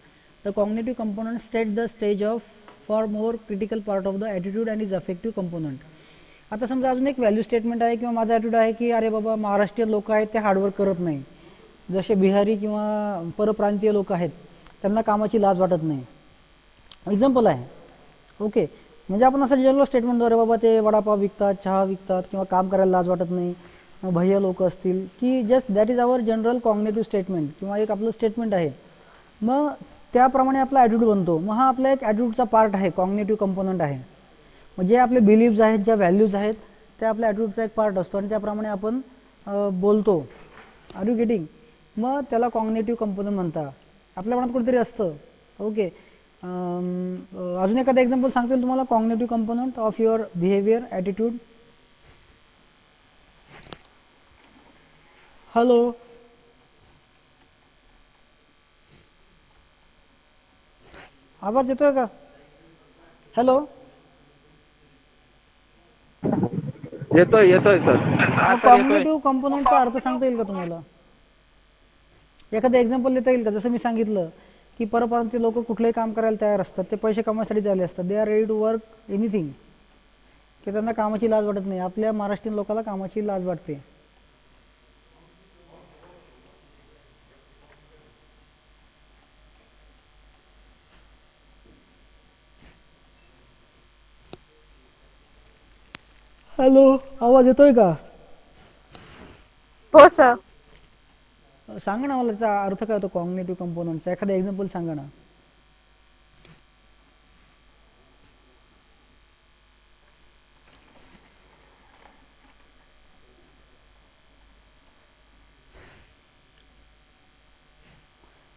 Speaker 1: The cognitive component sets the stage of for more critical part of the attitude and is affective component. आता समजा अजून एक value statement आहे किंवा माझा attitude आहे की अरे बाबा महाराष्ट्रीयन लोक आहेत ते हार्डवर्क करत नाही, जसे बिहारी किंवा परप्रांतीय लोक आहेत त्यांना कामाची लाज वाटत नाही. एक्झाम्पल आहे. ओके, म्हणजे आपण असं जनरल स्टेटमेंट अरे बाबा ते वडापाव विकतात, चहा विकतात किंवा काम करायला लाज वाटत नाही, भैया लोक असतील, की just that is our general cognitive statement किंवा एक आपलं स्टेटमेंट आहे. मग त्याप्रमाणे आपला ॲटिट्यूड बनतो. मग हा आपला एक ॲटिट्यूडचा पार्ट आहे, कॉग्नेटिव्ह कंपोनंट आहे. म्हणजे आपले बिलीव्स आहेत, ज्या व्हॅल्यूज आहेत त्या आपल्या ॲटिट्यूडचा एक पार्ट असतो आणि त्याप्रमाणे आपण बोलतो. Are you getting? मग त्याला कॉग्नेटिव्ह कंपोनंट म्हणतात. आपल्या मनात कुठेतरी असतं. ओके, अजून एखादा एक्झाम्पल सांगतील तुम्हाला cognitive component of your behaviour, attitude. Hello, आवाज येतोय का? हॅलो,
Speaker 2: येतोय सर.
Speaker 1: कॉग्नेटिव्ह कंपोनंटचा अर्थ सांगता येईल का तुम्हाला? एखादं एक्झाम्पल देता येईल का? जसं मी सांगितलं की परप्रांतीय लोक कुठलंही काम करायला तयार असतात, ते पैसे कमवायसाठी झाले असतात, they are ready to work anything, की त्यांना कामाची लाज वाटत नाही. आपल्या महाराष्ट्रीयन लोकांना कामाची लाज वाटते. हॅलो, आवाज येतोय का?
Speaker 4: हो सर.
Speaker 1: सांगा ना मला त्याचा अर्थ काय होतो कॉग्नेटिव्ह कंपोनंटचा, एखादा एक्झाम्पल सांगा ना.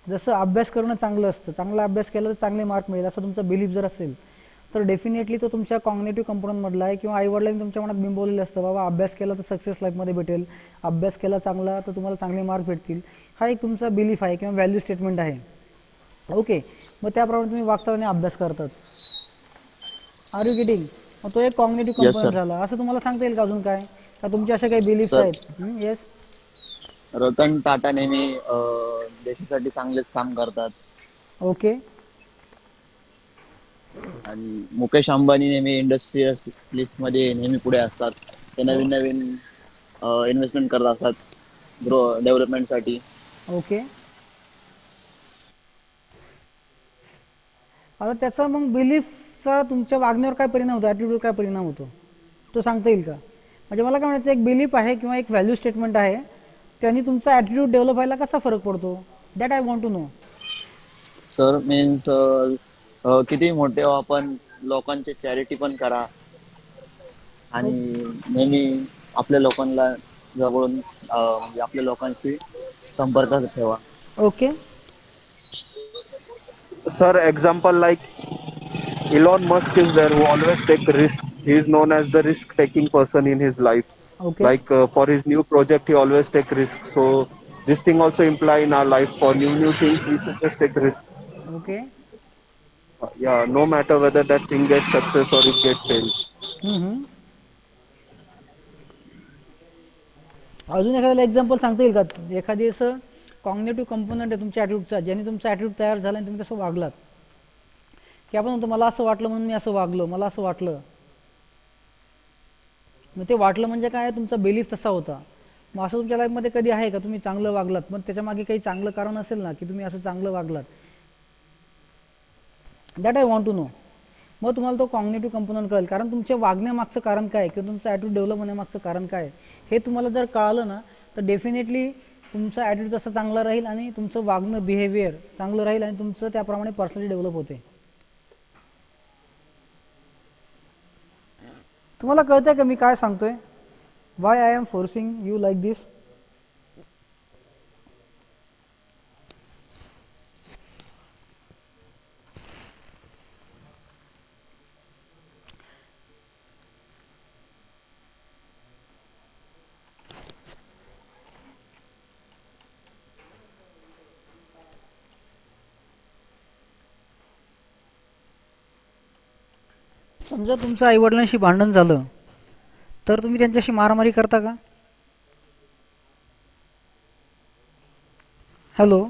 Speaker 1: जसं अभ्यास करणं चांगलं असतं, चांगला अभ्यास केला तर चांगले मार्क मिळेल असं तुमचा बिलीफ जर असेल तर डेफिनेटली तो तुमच्या कॉग्नेटिव्ह कंपोनंटमधला आहे. किंवा आईवडिलांनी तुमच्या मनात बिंबवलेलं असतं, बाबा अभ्यास केला तर सक्सेस लाईफमध्ये भेटेल, अभ्यास केला चांगला तर तुम्हाला चांगले मार्क भेटतील. हा एक तुमचा बिलीफ आहे किंवा व्हॅल्यू स्टेटमेंट आहे. ओके, मग त्याप्रमाणे तुम्ही वागतात आणि अभ्यास करतात. Are you getting? मग तो एक कॉग्नेटिव्ह कंपोनंट झाला. असं तुम्हाला सांगता येईल का अजून काय, का तुमचे असे काही बिलीफ्स
Speaker 3: सर,
Speaker 1: आहेत? येस.
Speaker 3: रतन टाटा नेहमी देशासाठी चांगलेच काम करतात.
Speaker 1: ओके.
Speaker 3: आणि मुकेश अंबानी नेहमी इंडस्ट्रियलिस्ट मध्ये नेहमी पुढे असतात. ते नवीन नवीन इन्व्हेस्टमेंट करत असतात डेव्हलपमेंटसाठी.
Speaker 1: ओके. आता त्याचा मग बिलीफचा तुमच्या वागण्यावर काय परिणाम होतो, ॲटिट्यूडवर काय परिणाम होतो तो सांगता येईल का? म्हणजे मला काय म्हणायचं, एक बिलीफ आहे किंवा एक व्हॅल्यू स्टेटमेंट आहे, त्यांनी तुमचा ॲटिट्यूड डेव्हलप व्हायला कसा फरक पडतो, that I want to know.
Speaker 3: Sir means किती मोठे हो आपण, लोकांची चॅरिटी पण करा आणि नेहमी आपल्या लोकांना जवळून म्हणजे आपल्या लोकांशी संपर्कात ठेवा.
Speaker 1: Okay.
Speaker 2: Sir, example like Elon Musk is there who always take risk. He is known as the risk-taking person in his life.
Speaker 1: Okay.
Speaker 2: Like for his new project, he always take risk. So this thing also imply in our life for new things we should just take risk.
Speaker 1: Okay.
Speaker 2: Yeah, no matter whether that thing gets success or it gets failed.
Speaker 1: अजून एखाद्याला example सांगता येईल का, एखादी असं cognitive component आहे तुमच्या ॲटिट्यूडचा, ज्याने तुमचा ॲटिट्यूड तयार झाला आणि तुम्ही तसं वागलात, की आपण म्हणतो मला असं वाटलं म्हणून मी असं वागलो, मला असं वाटलं. मग ते वाटलं म्हणजे काय, तुमचा बिलीफ तसा होता. मग असं तुमच्या लाईफमध्ये कधी आहे का, तुम्ही चांगलं वागलात, मग त्याच्यामागे काही चांगलं कारण असेल ना, की तुम्ही असं चांगलं वागलात, that I want to know. मग तुम्हाला तो कॉग्निटिव्ह कंपोनंट कळेल, कारण तुमच्या वागण्यामागचं कारण काय किंवा तुमचं ॲटिट्यूड डेव्हलप होण्यामागचं कारण काय हे तुम्हाला जर कळलं ना, तर डेफिनेटली तुमचा ॲटिट्यूड तसा चांगला राहील आणि तुमचं वागणं बिहेवियर चांगलं राहील आणि तुमचं त्याप्रमाणे पर्सनॅलिटी डेव्हलप होते. तुम्हाला कळतंय का मी काय सांगतोय, why I am forcing you like this? समजा तुमचं आईवडिलांशी भांडण झालं तर तुम्ही त्यांच्याशी मारामारी करता का? हॅलो,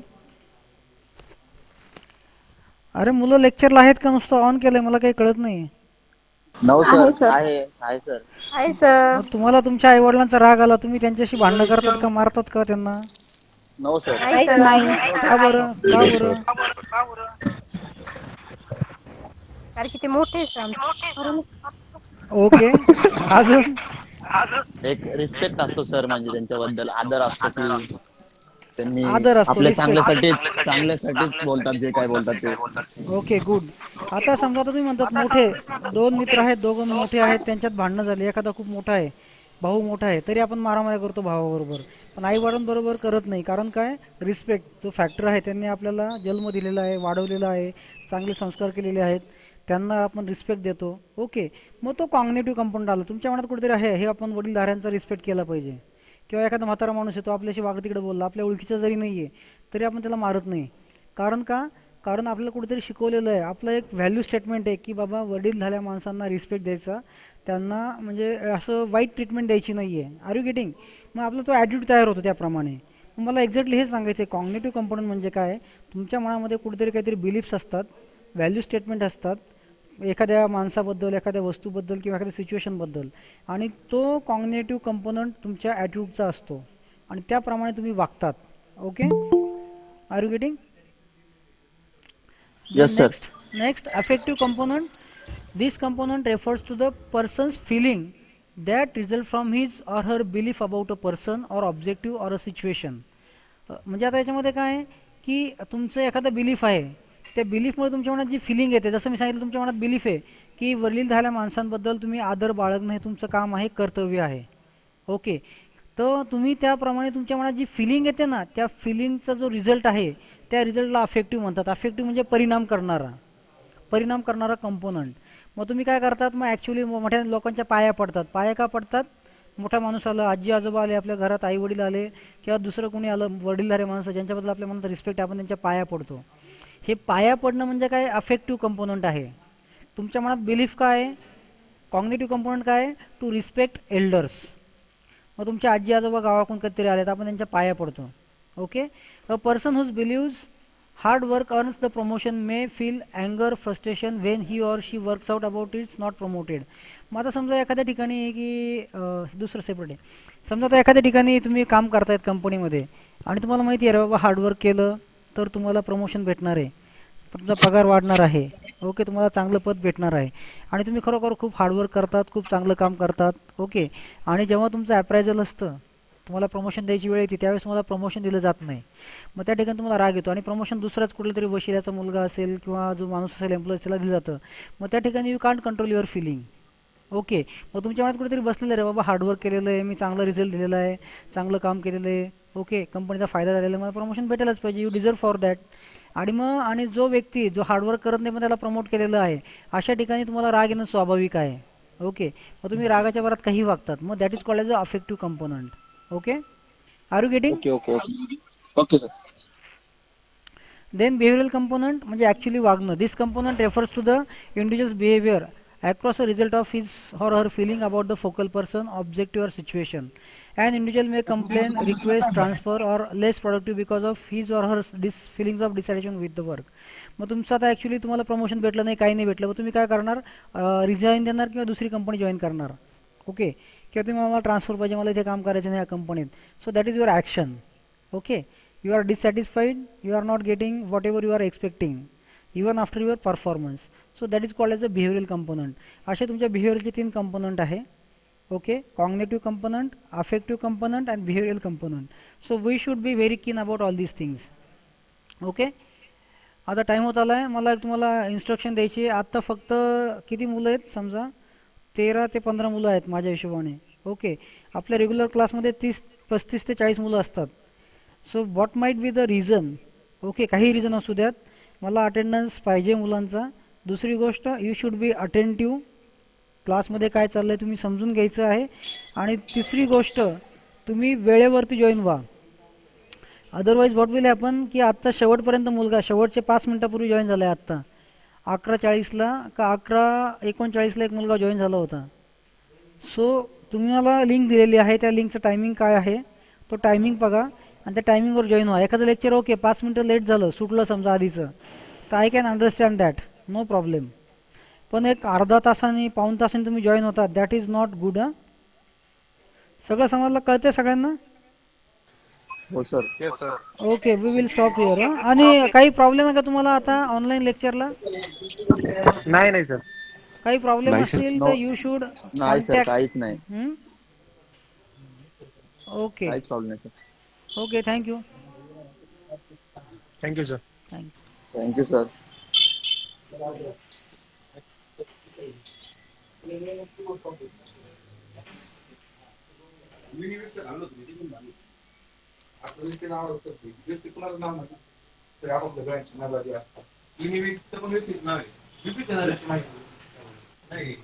Speaker 1: अरे मुलं लेक्चरला आहेत का, नुसतं ऑन केलंय, मला काही कळत नाही.
Speaker 3: नो सर,
Speaker 4: आहे सर.
Speaker 3: आहे सर.
Speaker 6: Hi sir.
Speaker 1: मग तुम्हाला तुमच्या आईवडिलांचा राग आला, तुम्ही त्यांच्याशी भांडणं करतात का, मारतात का त्यांना?
Speaker 3: No sir.
Speaker 6: Hi sir.
Speaker 4: नाही.
Speaker 1: का बरं, का बरं?
Speaker 6: कारण की ते मोठे आहेत आमचे.
Speaker 1: ओके. अजून
Speaker 3: एक रिस्पेक्ट असतो सर, म्हणजे त्यांच्याबद्दल आदर असतो की त्यांनी
Speaker 1: आदर असतो,
Speaker 3: आपल्या
Speaker 1: respect.
Speaker 3: चांगल्यासाठीच बोलतात, जे काय बोलतात ते.
Speaker 1: Okay, good. आता समजा आता तुम्ही म्हणतात मोठे दोन मित्र आहेत, दोघं मोठे आहेत, त्यांच्यात भांडणं झाली, एखादा खूप मोठा आहे, भाऊ मोठा आहे, तरी आपण मारामारी करतो भावाबरोबर, पण आई वडिलांबरोबर करत नाही. कारण काय, रिस्पेक्ट जो फॅक्टर आहे, त्यांनी आपल्याला जन्म दिलेला आहे, वाढवलेला आहे, चांगले संस्कार केलेले आहेत, त्यांना आपण रिस्पेक्ट देतो. ओके, मग तो कॉग्निटिव्ह कंपोनंट आला तुमच्या मनात कुठेतरी आहे, हे आपण वडीलधाऱ्यांचा रिस्पेक्ट केला पाहिजे. किंवा एखादा म्हातारा माणूस येतो आपल्याशी वागं तिकडे बोलला, आपल्या ओळखीचा जरी नाही आहे तरी आपण त्याला मारत नाही. कारण का, कारण आपल्याला कुठेतरी शिकवलेलं आहे, आपलं एक व्हॅल्यू स्टेटमेंट आहे की बाबा वडील झाल्या माणसांना रिस्पेक्ट द्यायचा, त्यांना म्हणजे असं वाईट ट्रीटमेंट द्यायची नाही आहे. Are you getting? मग आपला तो ॲटिट्यूड तयार होतो त्याप्रमाणे. मग मला एक्झॅक्टली हे सांगायचं आहे, कॉग्निटिव्ह कंपोनंट म्हणजे काय, तुमच्या मनामध्ये कुठेतरी काहीतरी बिलीफ्स असतात, व्हॅल्यू स्टेटमेंट असतात एखाद्या माणसाबद्दल, एखाद्या वस्तूबद्दल किंवा एखाद्या सिच्युएशनबद्दल, आणि तो कॉग्निटिव्ह कंपोनंट तुमच्या ॲटिट्यूडचा असतो आणि त्याप्रमाणे तुम्ही वागतात. Okay, are you getting?
Speaker 3: Yes, sir.
Speaker 1: Next, affective component. This component refers to the person's feeling that result from his or her belief about a person or objective or a situation. म्हणजे आता याच्यामध्ये काय आहे की तुमचं एखादं belief आहे, त्या बिलीफमुळे तुमच्या मनात जी फिलिंग येते, जसं मी सांगितलं तुमच्या मनात बिलीफ आहे की वडील झाल्या माणसांबद्दल तुम्ही आदर बाळगणं हे तुमचं काम आहे, कर्तव्य आहे. ओके, तर तुम्ही त्याप्रमाणे तुमच्या मनात जी फिलिंग येते ना, त्या फिलिंगचा जो रिझल्ट आहे त्या रिझल्टला अफेक्टिव्ह म्हणतात. अफेक्टिव्ह म्हणजे परिणाम करणारा कंपोनंट. मग तुम्ही काय करतात, मग ॲक्च्युली मोठ्या लोकांच्या पाया पडतात. पाया का पडतात, मोठा माणूस आलं, आजी आजोबा आले आपल्या घरात, आई वडील आले किंवा दुसरं कोणी आलं, वडीलधारे माणसं ज्यांच्याबद्दल आपल्या मनात रिस्पेक्ट, आपण त्यांच्या पाया पडतो. हे पाया पडणं म्हणजे काय, अफेक्टिव्ह कंपोनंट आहे. तुमच्या मनात बिलीफ काय आहे, कॉग्निटिव्ह कंपोनंट काय आहे, टू रिस्पेक्ट एल्डर्स. मग तुमचे आजी आजोबा गावाकडून कधीतरी आले तर आपण त्यांच्या पाया पडतो. Okay, a person who's believes hard work earns the promotion may feel अँगर frustration when he or she works out about it's not promoted. मग आता समजा एखाद्या ठिकाणी की दुसरं सेपरेट आहे, समजा आता एखाद्या ठिकाणी तुम्ही काम करतायत कंपनीमध्ये आणि तुम्हाला माहिती आहे रे बाबा हार्डवर्क केलं तर तुम्हाला प्रमोशन भेटणार आहे, तुमचा पगार वाढणार आहे. ओके, तुम्हाला चांगलं पद भेटणार आहे आणि तुम्ही खरोखर खूप हार्डवर्क करतात, खूप चांगलं काम करतात. ओके, आणि जेव्हा तुमचं अप्रायझल असतं, तुम्हाला प्रमोशन द्यायची वेळ येते, त्यावेळेस तुम्हाला प्रमोशन दिलं जात नाही. मग त्या ठिकाणी तुम्हाला राग येतो आणि प्रमोशन दुसराच कुठला तरी वशिल्याचा मुलगा असेल किंवा जो माणूस असेल एम्प्लॉई त्याला दिलं जातं. मग त्या ठिकाणी you can't control your feeling. Okay, मग तुमच्या मनात कुठेतरी बसलेलं आहे, बाबा हार्डवर्क केलेलं आहे, मी चांगला रिझल्ट दिलेला आहे, चांगलं काम केलेलं आहे, ओके, कंपनीचा फायदा झालेला आहे, मला प्रमोशन भेटेलच पाहिजे, यू डिझर्व फॉर दॅट. आणि जो व्यक्ती जो हार्डवर्क करत नाही पण त्याला प्रमोट केलेलं आहे, अशा ठिकाणी तुम्हाला राग येणं स्वाभाविक आहे. ओके, मग तुम्ही रागाच्या भरात काही वागतात, मग that is called as a affective component. Okay, are you getting?
Speaker 3: Okay okay okay okay sir.
Speaker 1: Then behavioral component म्हणजे ॲक्च्युली वागणं. This component refers to the individual's behavior across a result of his or her feeling about the focal person, objective or situation. An individual may complain, request, transfer or less productive because of his or her feelings of dissatisfaction with the work. मग तुमचं आता actually तुम्हाला promotion भेटलं नाही, काही नाही भेटलं, मग तुम्ही काय करणार? रिझाईन देणार किंवा दुसरी कंपनी जॉईन करणार. ओके, किंवा तुम्ही मला ट्रान्सफर पाहिजे, मला इथे काम करायचं नाही या कंपनीत. So that is your action. Okay, you are dissatisfied, you are not getting whatever you are expecting even after your performance. So that is called as a behavioral component. असे तुमच्या behaviorचे 3 component आहे. Okay, cognitive component, affective component and behavioral component. So we should be very keen about all these things. Okay, आता time होत आला आहे, मला तुम्हाला instruction द्यायची. आत्ता फक्त किती मुलं आहेत? समजा 13 ते 15 मुलं आहेत माझ्या हिशोबाने. ओके, आपल्या रेग्युलर क्लासमध्ये 35 ते 40 मुलं असतात. So what might be the reason? Okay, काही रिझन असू द्यात, मला अटेंडन्स पाहिजे मुलांचा. दुसरी गोष्ट, यू शुड बी अटेंटिव्ह, क्लासमध्ये काय चाललं आहे तुम्ही समजून घ्यायचं आहे. आणि तिसरी गोष्ट, तुम्ही वेळेवरती जॉईन व्हा. अदरवाईज व्हॉट विल हॅपन की आत्ता शेवटपर्यंत मुलगा शेवटचे 5 मिनटापूर्वी जॉईन झाला आहे. आत्ता 11:40ला का 11:39ला एक मुलगा जॉईन झाला होता. सो तुम्हाला लिंक दिलेली आहे, त्या लिंकचं टायमिंग काय आहे तो टायमिंग बघा आणि त्या टायमिंगवर जॉईन व्हा. एखादं लेक्चर ओके 5 मिनटं लेट झालं, सुटलं समजा आधीचं, तर I can understand that, no problem. पण एक अर्धा तासाने पाऊण तासाने तुम्ही जॉईन होता, दॅट इज नॉट गुड. सगळं समजलं, कळते सगळ्यांना?
Speaker 3: हो sir.
Speaker 1: Okay, we will stop here. आणि काही प्रॉब्लेम आहे का तुम्हाला आता ऑनलाईन लेक्चरला?
Speaker 2: नाही सर.
Speaker 1: काही प्रॉब्लेम
Speaker 2: नाही,
Speaker 1: असतील
Speaker 3: no.
Speaker 1: तर यू शुड
Speaker 3: नाही सर, काहीच नाही,
Speaker 1: ओके
Speaker 3: काहीच प्रॉब्लेम नाही sir.
Speaker 1: Okay, thank you.
Speaker 7: Thank you sir.
Speaker 3: Thank you sir.
Speaker 7: नाही